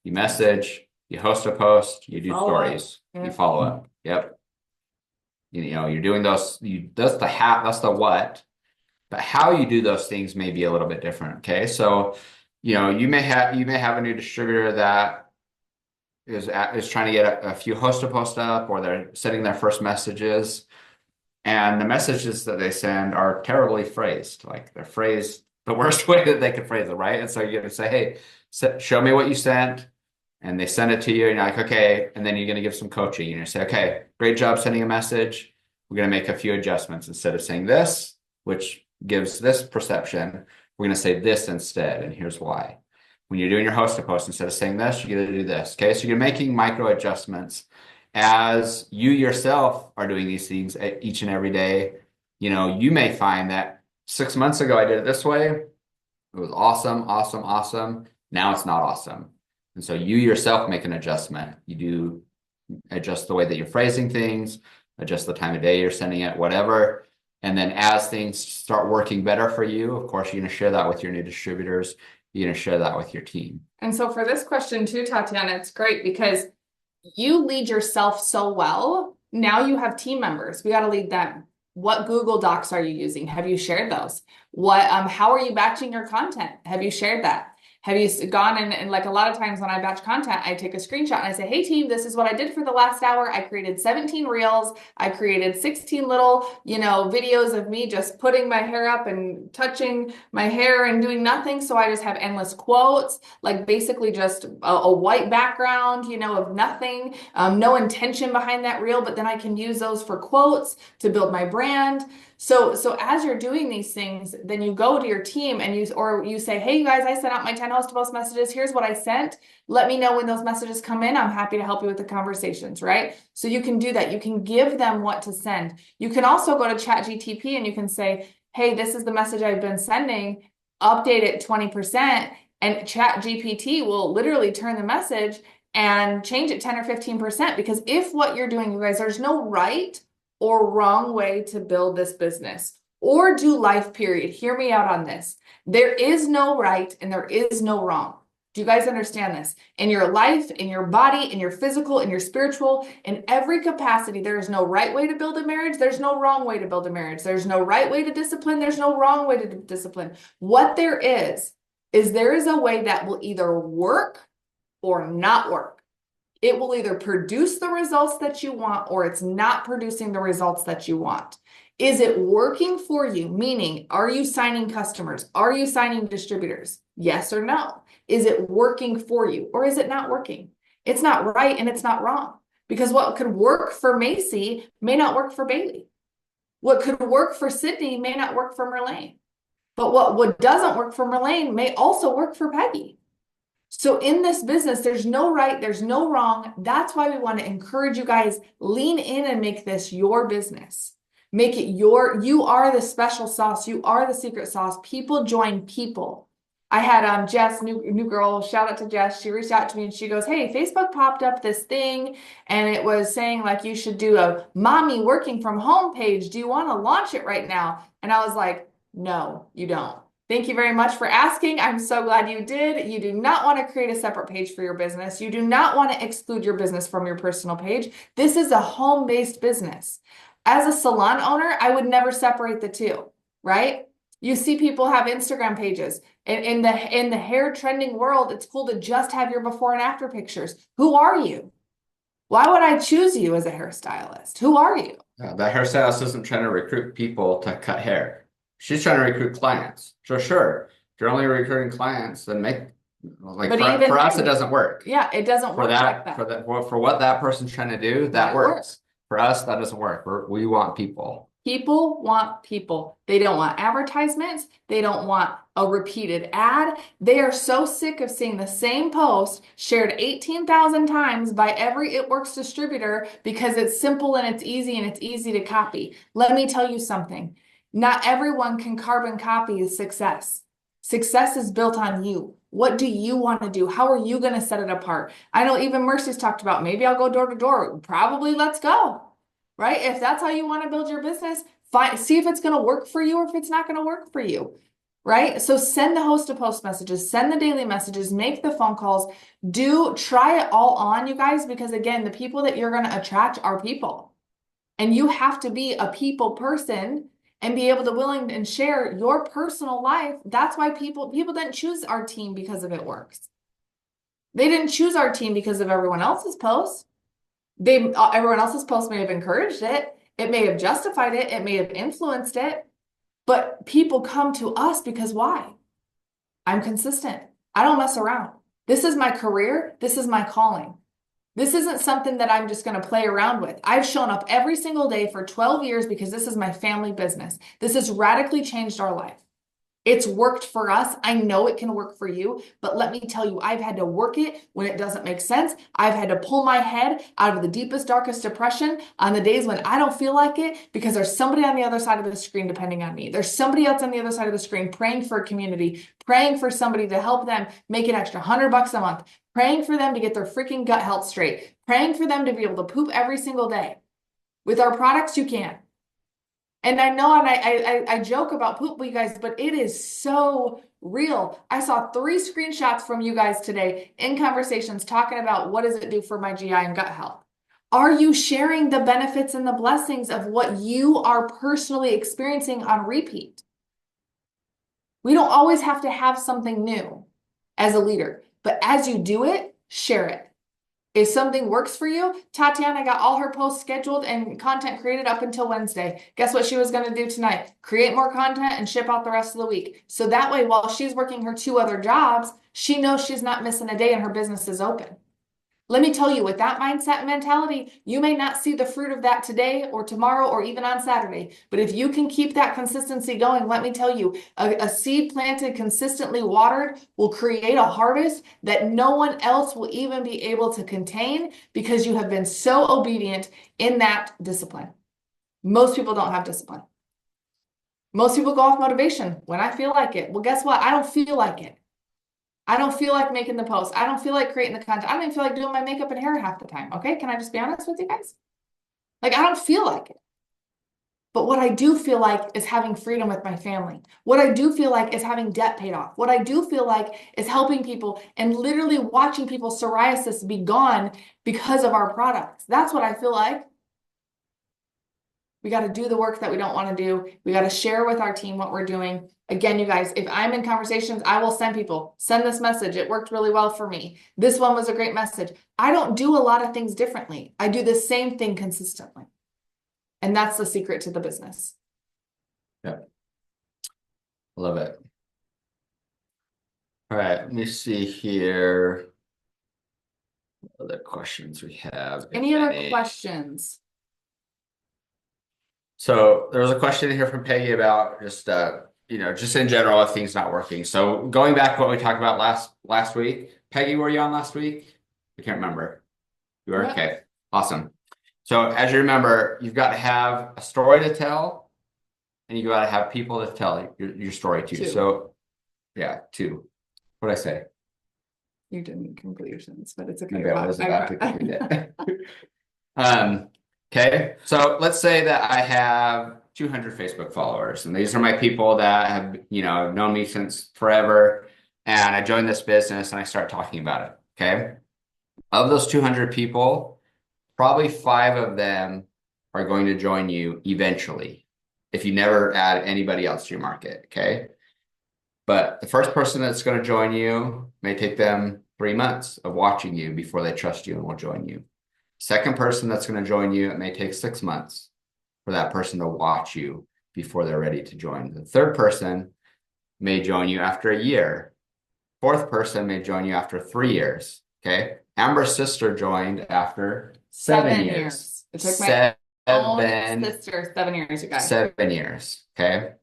you message, you host a post, you do stories, you follow up. Yep. You're doing those, that's the how, that's the what, but how you do those things may be a little bit different. Okay. So, you may have a new distributor that is trying to get a few host to post up, or they're sending their first messages, and the messages that they send are terribly phrased. Like they're phrased the worst way that they could phrase it, right? And so you're going to say, hey, show me what you sent. And they send it to you, and you're like, okay. And then you're going to give some coaching. And you say, okay, great job sending a message. We're going to make a few adjustments. Instead of saying this, which gives this perception, we're going to say this instead. And here's why. When you're doing your host to post, instead of saying this, you're going to do this. Okay. So you're making micro adjustments as you yourself are doing these things each and every day. You may find that 6 months ago, I did it this way. It was awesome, awesome, awesome. Now it's not awesome. And so you yourself make an adjustment. You do adjust the way that you're phrasing things, adjust the time of day you're sending it, whatever. And then as things start working better for you, of course, you're going to share that with your new distributors. You're going to share that with your team. And so for this question too, Tatiana, it's great because you lead yourself so well. Now you have team members. We got to lead them. What Google Docs are you using? Have you shared those? How are you batching your content? Have you shared that? Have you gone and like a lot of times when I batch content, I take a screenshot and I say, hey team, this is what I did for the last hour. I created 17 reels. I created 16 little, videos of me just putting my hair up and touching my hair and doing nothing. So I just have endless quotes, like basically just a white background, of nothing, no intention behind that reel, but then I can use those for quotes to build my brand. So as you're doing these things, then you go to your team and you say, hey, you guys, I sent out my 10 host to post messages. Here's what I sent. Let me know when those messages come in. I'm happy to help you with the conversations, right? So you can do that. You can give them what to send. You can also go to ChatGTP and you can say, hey, this is the message I've been sending. Update it 20%. And ChatGPT will literally turn the message and change it 10 or 15%. Because if what you're doing, you guys, there's no right or wrong way to build this business or do life, period. Hear me out on this. There is no right and there is no wrong. Do you guys understand this? In your life, in your body, in your physical, in your spiritual, in every capacity, there is no right way to build a marriage. There's no wrong way to build a marriage. There's no right way to discipline. There's no wrong way to discipline. What there is there is a way that will either work or not work. It will either produce the results that you want or it's not producing the results that you want. Is it working for you? Meaning, are you signing customers? Are you signing distributors? Yes or no? Is it working for you or is it not working? It's not right and it's not wrong, because what could work for Macy may not work for Bailey. What could work for Sydney may not work for Merlane. But what doesn't work for Merlane may also work for Peggy. So in this business, there's no right, there's no wrong. That's why we want to encourage you guys, lean in and make this your business. Make it you are the special sauce. You are the secret sauce. People join people. I had Jess, new girl, shout out to Jess. She reached out to me and she goes, hey, Facebook popped up this thing and it was saying like you should do a mommy working from home page. Do you want to launch it right now? And I was like, no, you don't. Thank you very much for asking. I'm so glad you did. You do not want to create a separate page for your business. You do not want to exclude your business from your personal page. This is a home-based business. As a salon owner, I would never separate the two, right? You see people have Instagram pages. In the hair trending world, it's cool to just have your before and after pictures. Who are you? Why would I choose you as a hairstylist? Who are you? The hairstylist isn't trying to recruit people to cut hair. She's trying to recruit clients. So sure, if you're only recruiting clients, then for us, it doesn't work. Yeah, it doesn't work like that. For what that person's trying to do, that works. For us, that doesn't work. We want people. People want people. They don't want advertisements. They don't want a repeated ad. They are so sick of seeing the same post shared 18,000 times by every It Works distributor because it's simple and it's easy to copy. Let me tell you something. Not everyone can carbon copy success. Success is built on you. What do you want to do? How are you going to set it apart? I know even Mercy's talked about, maybe I'll go door to door. Probably let's go, right? If that's how you want to build your business, see if it's going to work for you or if it's not going to work for you, right? So send the host to post messages, send the daily messages, make the phone calls, try it all on, you guys, because again, the people that you're going to attract are people. And you have to be a people person and be able to willing and share your personal life. That's why people didn't choose our team because of it works. They didn't choose our team because of everyone else's posts. Everyone else's post may have encouraged it. It may have justified it. It may have influenced it. But people come to us because why? I'm consistent. I don't mess around. This is my career. This is my calling. This isn't something that I'm just going to play around with. I've shown up every single day for 12 years because this is my family business. This has radically changed our life. It's worked for us. I know it can work for you, but let me tell you, I've had to work it when it doesn't make sense. I've had to pull my head out of the deepest, darkest depression on the days when I don't feel like it because there's somebody on the other side of the screen depending on me. There's somebody else on the other side of the screen praying for a community, praying for somebody to help them make an extra $100 a month, praying for them to get their freaking gut health straight, praying for them to be able to poop every single day. With our products, you can. And I know, and I joke about poop with you guys, but it is so real. I saw 3 screenshots from you guys today in conversations talking about what does it do for my GI and gut health. Are you sharing the benefits and the blessings of what you are personally experiencing on repeat? We don't always have to have something new as a leader, but as you do it, share it. If something works for you, Tatiana got all her posts scheduled and content created up until Wednesday. Guess what she was going to do tonight? Create more content and ship out the rest of the week. So that way, while she's working her 2 other jobs, she knows she's not missing a day and her business is open. Let me tell you, with that mindset and mentality, you may not see the fruit of that today or tomorrow or even on Saturday. But if you can keep that consistency going, let me tell you, a seed planted, consistently watered will create a harvest that no one else will even be able to contain because you have been so obedient in that discipline. Most people don't have discipline. Most people go off motivation when I feel like it. Well, guess what? I don't feel like it. I don't feel like making the post. I don't feel like creating the content. I don't even feel like doing my makeup and hair half the time. Okay. Can I just be honest with you guys? Like, I don't feel like it. But what I do feel like is having freedom with my family. What I do feel like is having debt paid off. What I do feel like is helping people and literally watching people's psoriasis be gone because of our products. That's what I feel like. We got to do the work that we don't want to do. We got to share with our team what we're doing. Again, you guys, if I'm in conversations, I will send this message. It worked really well for me. This one was a great message. I don't do a lot of things differently. I do the same thing consistently. And that's the secret to the business. Yeah. Love it. All right, let me see here. What other questions we have? Any other questions? So there was a question here from Peggy about just just in general if things not working. So going back to what we talked about last week, Peggy, were you on last week? I can't remember. You were? Yeah. Okay, awesome. So as you remember, you've got to have a story to tell, and you got to have people to tell your story to. 2. So yeah, 2. What did I say? You didn't complete your sentence, but it's okay. Maybe I was about to complete it. Okay, so let's say that I have 200 Facebook followers, and these are my people that have, known me since forever, and I joined this business and I start talking about it, okay? Of those 200 people, probably 5 of them are going to join you eventually, if you never add anybody else to your market, okay? But the first person that's going to join you may take them 3 months of watching you before they trust you and will join you. Second person that's going to join you, it may take 6 months for that person to watch you before they're ready to join. The third person may join you after a year. Fourth person may join you after 3 years. Okay. Amber's sister joined after 7 years. It took my own sister 7 years, you guys. 7 years. Okay.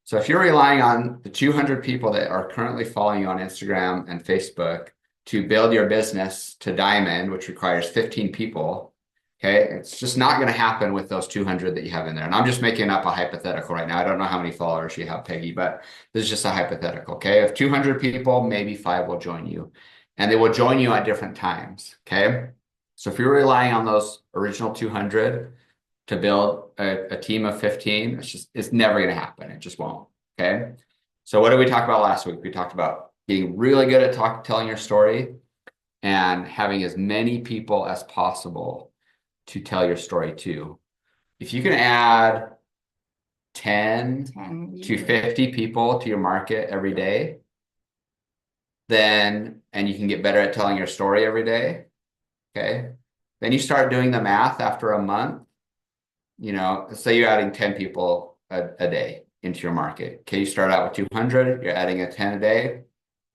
So if you're relying on the 200 people that are currently following you on Instagram and Facebook to build your business to diamond, which requires 15 people, okay, it's just not going to happen with those 200 that you have in there. And I'm just making up a hypothetical right now. I don't know how many followers you have, Peggy, but this is just a hypothetical, okay? If 200 people, maybe 5 will join you, and they will join you at different times, okay? So if you're relying on those original 200 to build a team of 15, it's never going to happen. It just won't, okay? So what did we talk about last week? We talked about getting really good at telling your story and having as many people as possible to tell your story to. if you can add 10 10 to 50 people to your market every day, then, and you can get better at telling your story every day, okay? Then you start doing the math after a month, say you're adding 10 people a day into your market. Okay, you start out with 200, you're adding a 10 a day,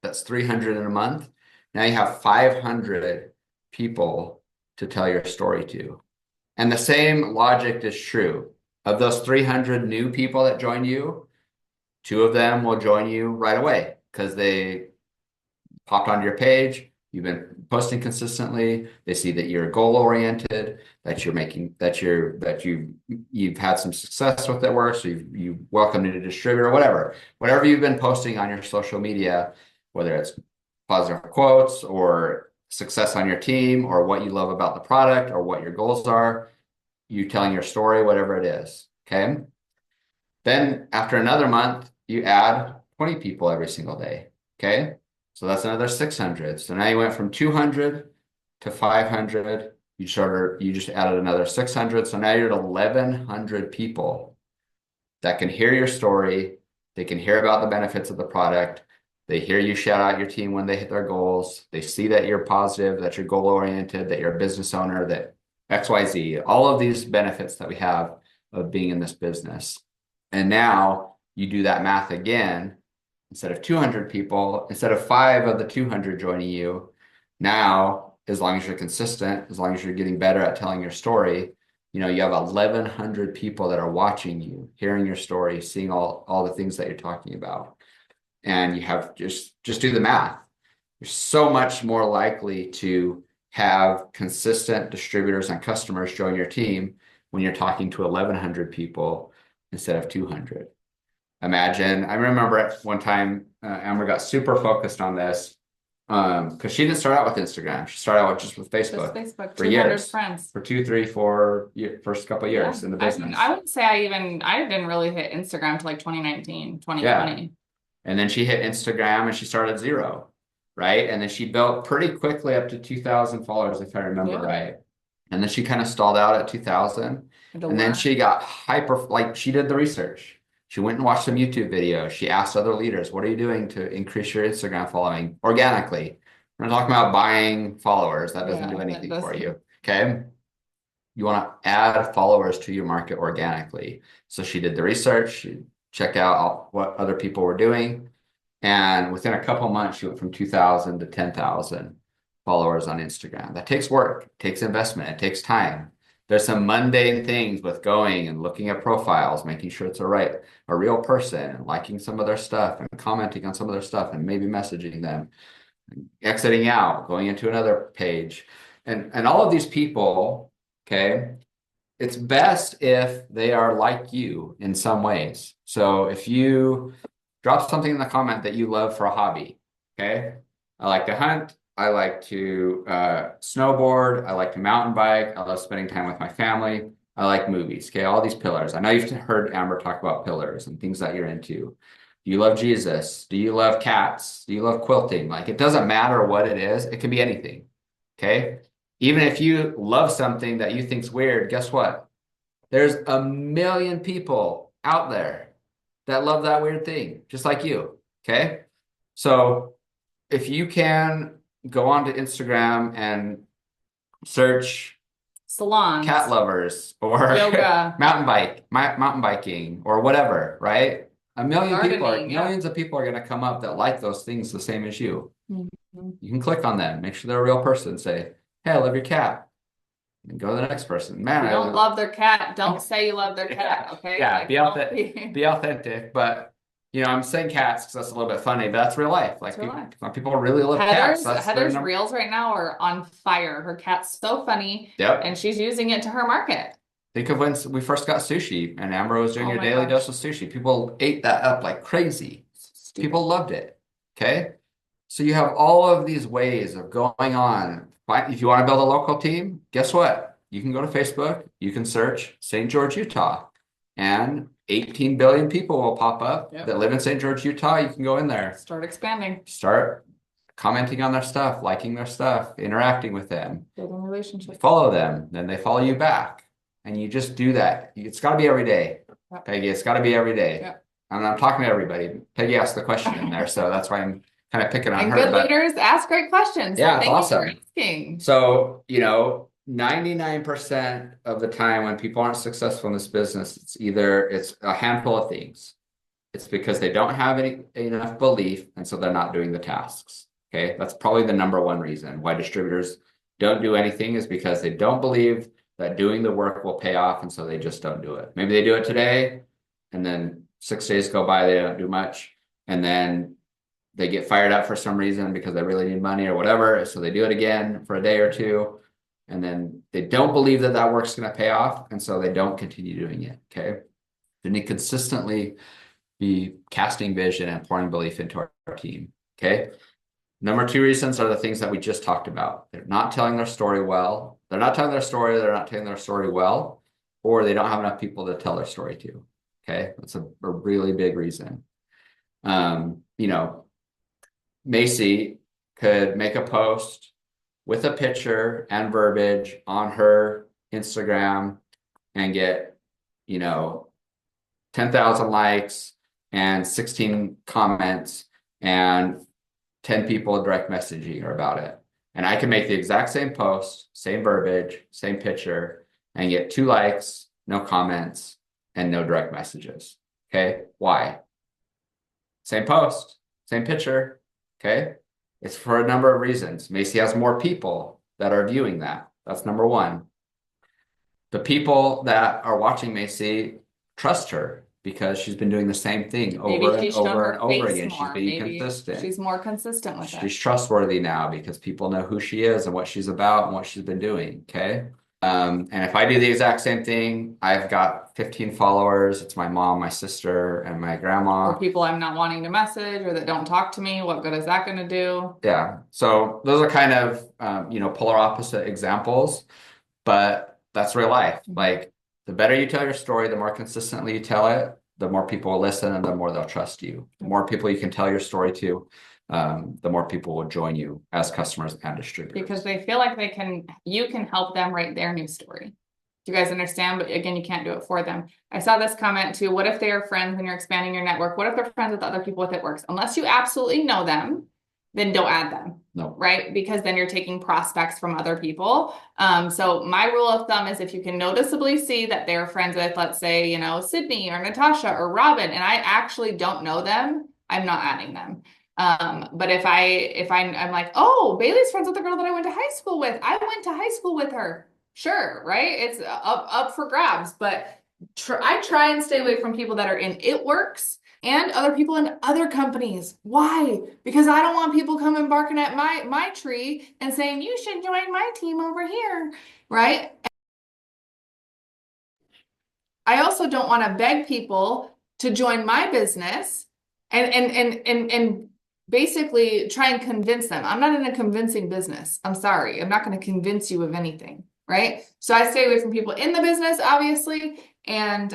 that's 300 in a month. Now you have 500 people to tell your story to. And the same logic is true. Of those 300 new people that join you, two of them will join you right away because they popped onto your page, you've been posting consistently, they see that you're goal oriented, that you've had some success with their work, so you welcomed a distributor, whatever you've been posting on your social media, whether it's positive quotes or success on your team or what you love about the product or what your goals are, you telling your story, whatever it is. Okay. Then after another month, you add 20 people every single day. Okay. So that's another 600. So now you went from 200 to 500. You just added another 600. So now you're at 1,100 people that can hear your story. They can hear about the benefits of the product. They hear you shout out your team when they hit their goals. They see that you're positive, that you're goal oriented, that you're a business owner, that XYZ, all of these benefits that we have of being in this business. And now you do that math again. Instead of 200 people, instead of 5 of the 200 joining you, now, as long as you're consistent, as long as you're getting better at telling your story, you have 1,100 people that are watching you, hearing your story, seeing all the things that you're talking about. And you have just do the math. You're so much more likely to have consistent distributors and customers join your team when you're talking to 1,100 people instead of 200. Imagine, I remember at one time, Amber got super focused on this because she didn't start out with Instagram. She started out just with Facebook, Just Facebook, for 200 years, friends. for 2, 3, 4 first couple of years in the business. I wouldn't say I didn't really hit Instagram till like 2019, 2020. Yeah. And then she hit Instagram and she started 0, right? And then she built pretty quickly up to 2,000 followers, if I remember right. And then she kind of stalled out at 2,000. And then she got she did the research. She went and watched some YouTube videos. She asked other leaders, what are you doing to increase your Instagram following organically? We're not talking about buying followers. That doesn't do anything for you. Okay. You want to add followers to your market organically. So she did the research. She checked out what other people were doing. And within a couple months, she went from 2,000 to 10,000 followers on Instagram. That takes work, it takes investment, it takes time. There's some mundane things with going and looking at profiles, making sure it's a real person, and liking some of their stuff and commenting on some of their stuff and maybe messaging them, exiting out, going into another page. And all of these people, okay, it's best if they are like you in some ways. So if you drop something in the comment that you love for a hobby, okay? I like to hunt. I like to snowboard. I like to mountain bike. I love spending time with my family. I like movies, okay? All these pillars. I know you've heard Amber talk about pillars and things that you're into. Do you love Jesus? Do you love cats? Do you love quilting? Like, it doesn't matter what it is. It can be anything, okay? Even if you love something that you think's weird, guess what? There's a million people out there that love that weird thing, just like you, okay? So if you can go onto Instagram and search salons, cat lovers, or yoga, mountain biking, or whatever, right? Gardening, millions of people are going to come up that like those things the same as you. Mm-hmm. You can click on them, make sure they're a real person, say, hey, I love your cat. And go to the next person. Man, if you don't love their cat, don't say you love their cat, okay? Yeah, like, be authentic. But I'm saying cats because that's a little bit funny, but that's real life. Like, some people really love cats. Heather's reels right now are on fire. Her cat's so funny. Yep. And she's using it to her market. Think of when we first got sushi and Amber was doing your daily dose of sushi. People ate that up like crazy. People loved it. Okay. So you have all of these ways of going on. If you want to build a local team, guess what? You can go to Facebook, you can search St. George, Utah, and 18 billion people will pop up that live in St. George, Utah. You can go in there. Start expanding. Start commenting on their stuff, liking their stuff, interacting with them. Building relationships. Follow them, then they follow you back. and you just do that. It's got to be every day, Yep. Peggy. It's got to be every day. Yep. And I'm talking to everybody. Peggy asked the question in there, so that's why I'm kind of picking on And her. good But leaders ask great questions. So yeah, it's thank you for awesome. asking. So, 99% of the time when people aren't successful in this business, it's a handful of things. It's because they don't have enough belief, and so they're not doing the tasks. Okay, that's probably the number one reason why distributors don't do anything, is because they don't believe that doing the work will pay off, and so they just don't do it. Maybe they do it today, and then 6 days go by, they don't do much, and then they get fired up for some reason because they really need money or whatever, so they do it again for a day or two, and then they don't believe that that work's going to pay off, and so they don't continue doing it. Okay, they need consistently be casting vision and pouring belief into our team. Okay. Number two reasons are the things that we just talked about. They're not telling their story well. They're not telling their story. They're not telling their story well, or they don't have enough people to tell their story to. Okay. That's a really big reason. Macy could make a post with a picture and verbiage on her Instagram and get, 10,000 likes and 16 comments and 10 people direct messaging her about it. And I can make the exact same post, same verbiage, same picture, and get 2 likes, no comments, and no direct messages. Okay. Why? Same post, same picture. Okay. It's for a number of reasons. Macy has more people that are viewing that. That's number one. The people that are watching Macy trust her because she's been doing the same thing over and over and over again. She's being consistent. She's more consistent with it. She's trustworthy now because people know who she is and what she's about and what she's been doing. Okay. And if I do the exact same thing, I've got 15 followers. It's my mom, my sister, and my grandma. Or people I'm not wanting to message or that don't talk to me. What good is that going to do? Yeah. So those are kind of, polar opposite examples, but that's real life. Like, the better you tell your story, the more consistently you tell it, the more people will listen and the more they'll trust you. The more people you can tell your story to, the more people will join you as customers and distributors. Because they feel like you can help them write their new story. Do you guys understand? But again, you can't do it for them. I saw this comment too. What if they are friends when you're expanding your network? What if they're friends with other people with It Works? Unless you absolutely know them, then don't add them. No. Right? Because then you're taking prospects from other people. So my rule of thumb is if you can noticeably see that they're friends with, let's say, Sydney or Natasha or Robin, and I actually don't know them, I'm not adding them. But if I'm like, oh, Bailey's friends with the girl that I went to high school with. I went to high school with her. Sure, right? It's up for grabs, but I try and stay away from people that are in It Works and other people in other companies. Why? Because I don't want people coming barking at my tree and saying, you should join my team over here, right? I also don't want to beg people to join my business and basically try and convince them. I'm not in a convincing business. I'm sorry. I'm not going to convince you of anything, right? So I stay away from people in the business, obviously, and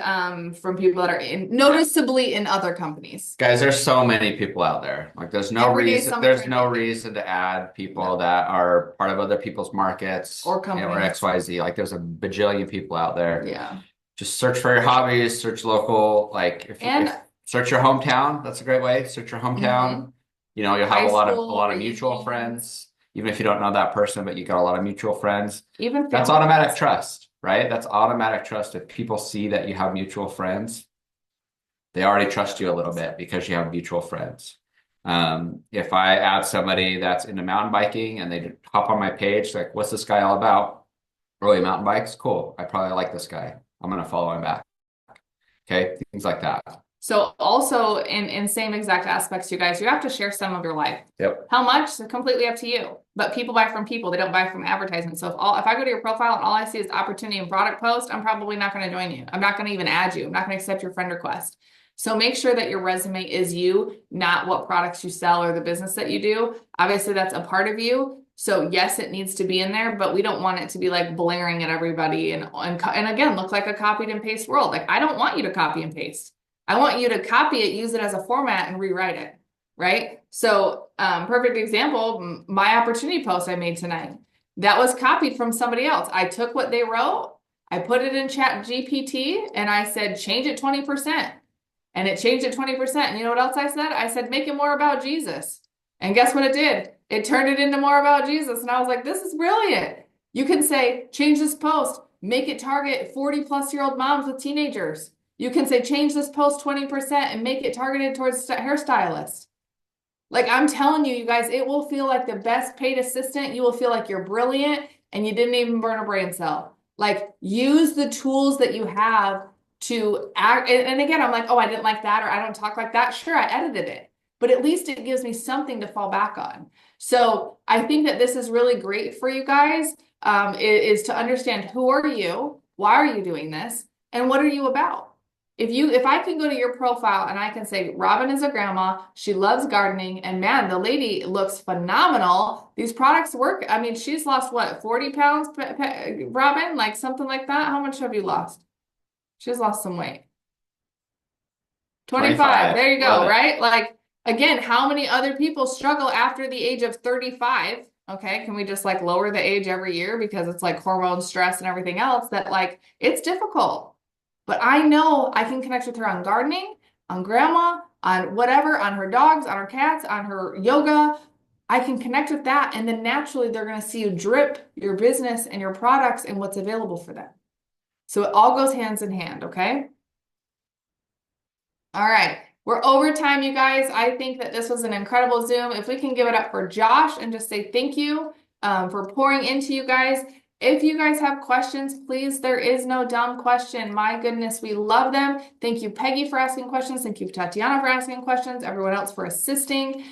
from people that are noticeably in other companies. Guys, there's so many people out there. Like, there's no reason to add people that are part of other people's markets or companies or XYZ. Like, there's a bajillion people out there. Yeah. Just search for your hobbies, search local, search your hometown. That's a great way. Search your hometown. You'll have a lot of mutual friends, even if you don't know that person, but you got a lot of mutual friends. Even that's automatic trust, right? That's automatic trust. If people see that you have mutual friends, they already trust you a little bit because you have mutual friends. If I add somebody that's into mountain biking and they hop on my page, like, what's this guy all about? Really, mountain bikes? Cool. I probably like this guy. I'm going to follow him back. Okay. Things like that. So also in same exact aspects, you guys, you have to share some of your life. Yep. How much? It's completely up to you. But people buy from people. They don't buy from advertisements. So if I go to your profile and all I see is opportunity and product post, I'm probably not going to join you. I'm not going to even add you. I'm not going to accept your friend request. So make sure that your resume is you, not what products you sell or the business that you do. Obviously, that's a part of you. So yes, it needs to be in there, but we don't want it to be like blaring at everybody and again, look like a copied and paste world. Like, I don't want you to copy and paste. I want you to copy it, use it as a format and rewrite it, right? So perfect example, my opportunity post I made tonight, that was copied from somebody else. I took what they wrote, I put it in Chat GPT and I said, change it 20%. And it changed it 20%. And you know what else I said? I said, make it more about Jesus. And guess what it did? It turned it into more about Jesus. And I was like, this is brilliant. You can say, change this post, make it target 40-plus-year-old moms with teenagers. You can say, change this post 20% and make it targeted towards hairstylists. Like I'm telling you, you guys, it will feel like the best paid assistant. You will feel like you're brilliant and you didn't even burn a brain cell. Like use the tools that you have to act. And again, I'm like, oh, I didn't like that or I don't talk like that. Sure, I edited it, but at least it gives me something to fall back on. So I think that this is really great for you guys, is to understand who are you, why are you doing this, and what are you about? If I can go to your profile and I can say, Robin is a grandma, she loves gardening, and man, the lady looks phenomenal. These products work. I mean, she's lost what, 40 pounds, Robin? Like something like that. How much have you lost? She's lost some weight. 25. 25. There you Love go, it. right? Like, again, how many other people struggle after the age of 35? Okay, can we just like lower the age every year because it's like hormone stress and everything else that like it's difficult. But I know I can connect with her on gardening, on grandma, on whatever, on her dogs, on her cats, on her yoga. I can connect with that. And then naturally, they're going to see you drip your business and your products and what's available for them. So it all goes hands in hand. Okay. All right. We're over time, you guys. I think that this was an incredible Zoom. If we can give it up for Josh and just say thank you for pouring into you guys. If you guys have questions, please, there is no dumb question. My goodness, we love them. Thank you, Peggy, for asking questions. Thank you, Tatiana, for asking questions. Everyone else for assisting.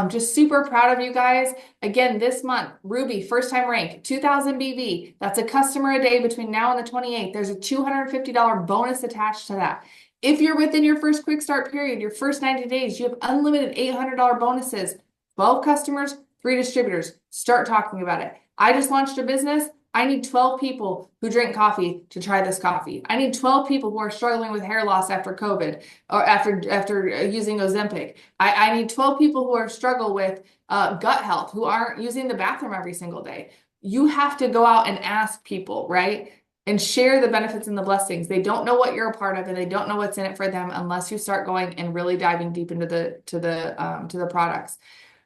Just super proud of you guys. Again, this month, Ruby, first time rank, 2,000 BV. That's a customer a day between now and the 28th. There's a $250 bonus attached to that. If you're within your first quick start period, your first 90 days, you have unlimited $800 bonuses. 12 customers, 3 distributors. Start talking about it. I just launched a business. I need 12 people who drink coffee to try this coffee. I need 12 people who are struggling with hair loss after COVID or after using Ozempic. I need 12 people who are struggle with gut health, who aren't using the bathroom every single day. You have to go out and ask people, right? And share the benefits and the blessings. They don't know what you're a part of, and they don't know what's in it for them unless you start going and really diving deep into the products.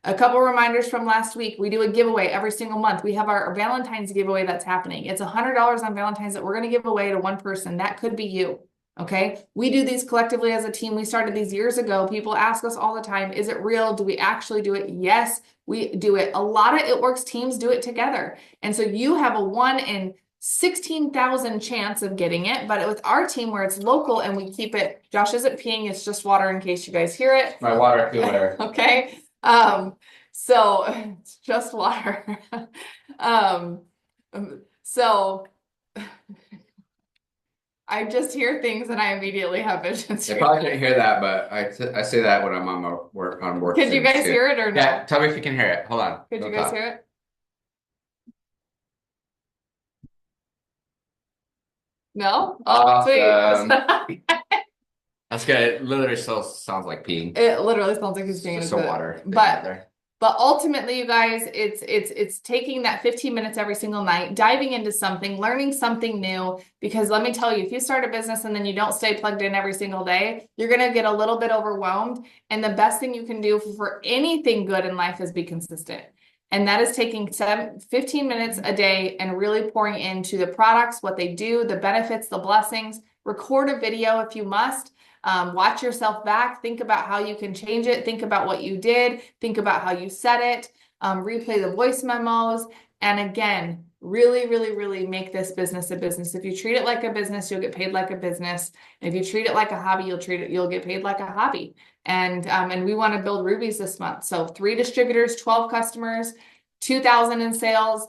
A couple reminders from last week. We do a giveaway every single month. We have our Valentine's giveaway that's happening. It's $100 on Valentine's that we're going to give away to one person. That could be you. Okay. We do these collectively as a team. We started these years ago. People ask us all the time, is it real? Do we actually do it? Yes, we do it. A lot of It Works teams do it together. And so you have a 1 in 16,000 chance of getting it. But with our team where it's local and we keep it, Josh isn't peeing, it's just water in case you guys hear it. My water cooler. Okay. So it's just water. um, so I just hear things and I immediately have visions. They probably can't hear that, but I say that when I'm on my work Could you guys too. hear it or no? Yeah, tell me if you can hear it. Hold on. Could you guys hear it? No? Awesome. Sweet. That's good. It literally still sounds like peeing. It literally sounds like he's being Just some water. But ultimately, you guys, it's taking that 15 minutes every single night, diving into something, learning something new. Because let me tell you, if you start a business and then you don't stay plugged in every single day, you're going to get a little bit overwhelmed. And the best thing you can do for anything good in life is be consistent. And that is taking 15 minutes a day and really pouring into the products, what they do, the benefits, the blessings. Record a video if you must. Watch yourself back. Think about how you can change it. Think about what you did. Think about how you said it. Replay the voice memos. And again, really, really, really make this business a business. If you treat it like a business, you'll get paid like a business. And if you treat it like a hobby, you'll get paid like a hobby. And we want to build rubies this month. So 3 distributors, 12 customers, 2,000 in sales.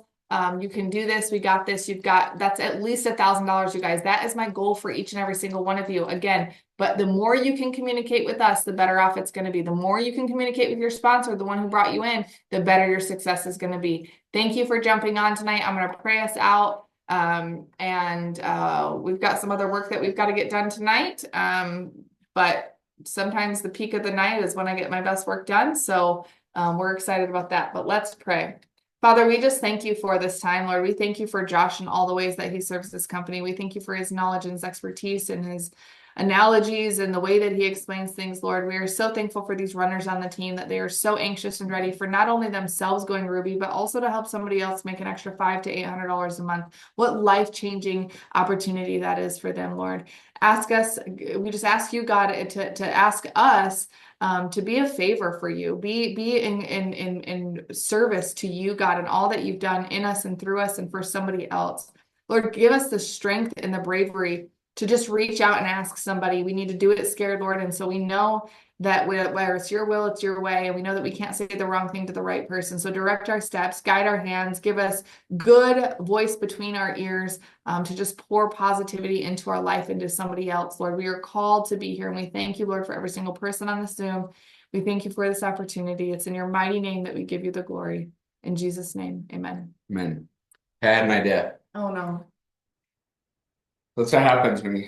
You can do this. We got this. That's at least $1,000, you guys. That is my goal for each and every single one of you. Again, but the more you can communicate with us, the better off it's going to be. The more you can communicate with your sponsor, the one who brought you in, the better your success is going to be. Thank you for jumping on tonight. I'm going to pray us out. We've got some other work that we've got to get done tonight. But sometimes the peak of the night is when I get my best work done. So we're excited about that. But let's pray. Father, we just thank you for this time, Lord. We thank you for Josh and all the ways that he serves this company. We thank you for his knowledge and his expertise and his analogies and the way that he explains things, Lord. We are so thankful for these runners on the team that they are so anxious and ready for not only themselves going Ruby, but also to help somebody else make an extra $500 to $800 a month. What life-changing opportunity that is for them, Lord. We just ask you, God, to ask us to be a favor for you, be in service to you, God, and all that you've done in us and through us and for somebody else. Lord, give us the strength and the bravery to just reach out and ask somebody. We need to do it scared, Lord. And so we know that where it's your will, it's your way. And we know that we can't say the wrong thing to the right person. So direct our steps, guide our hands, give us good voice between our ears to just pour positivity into our life, into somebody else, Lord. We are called to be here. And we thank you, Lord, for every single person on the Zoom. We thank you for this opportunity. It's in your mighty name that we give you the glory. In Jesus' name, amen. Amen. I had an idea. Oh, no. That's what happens when you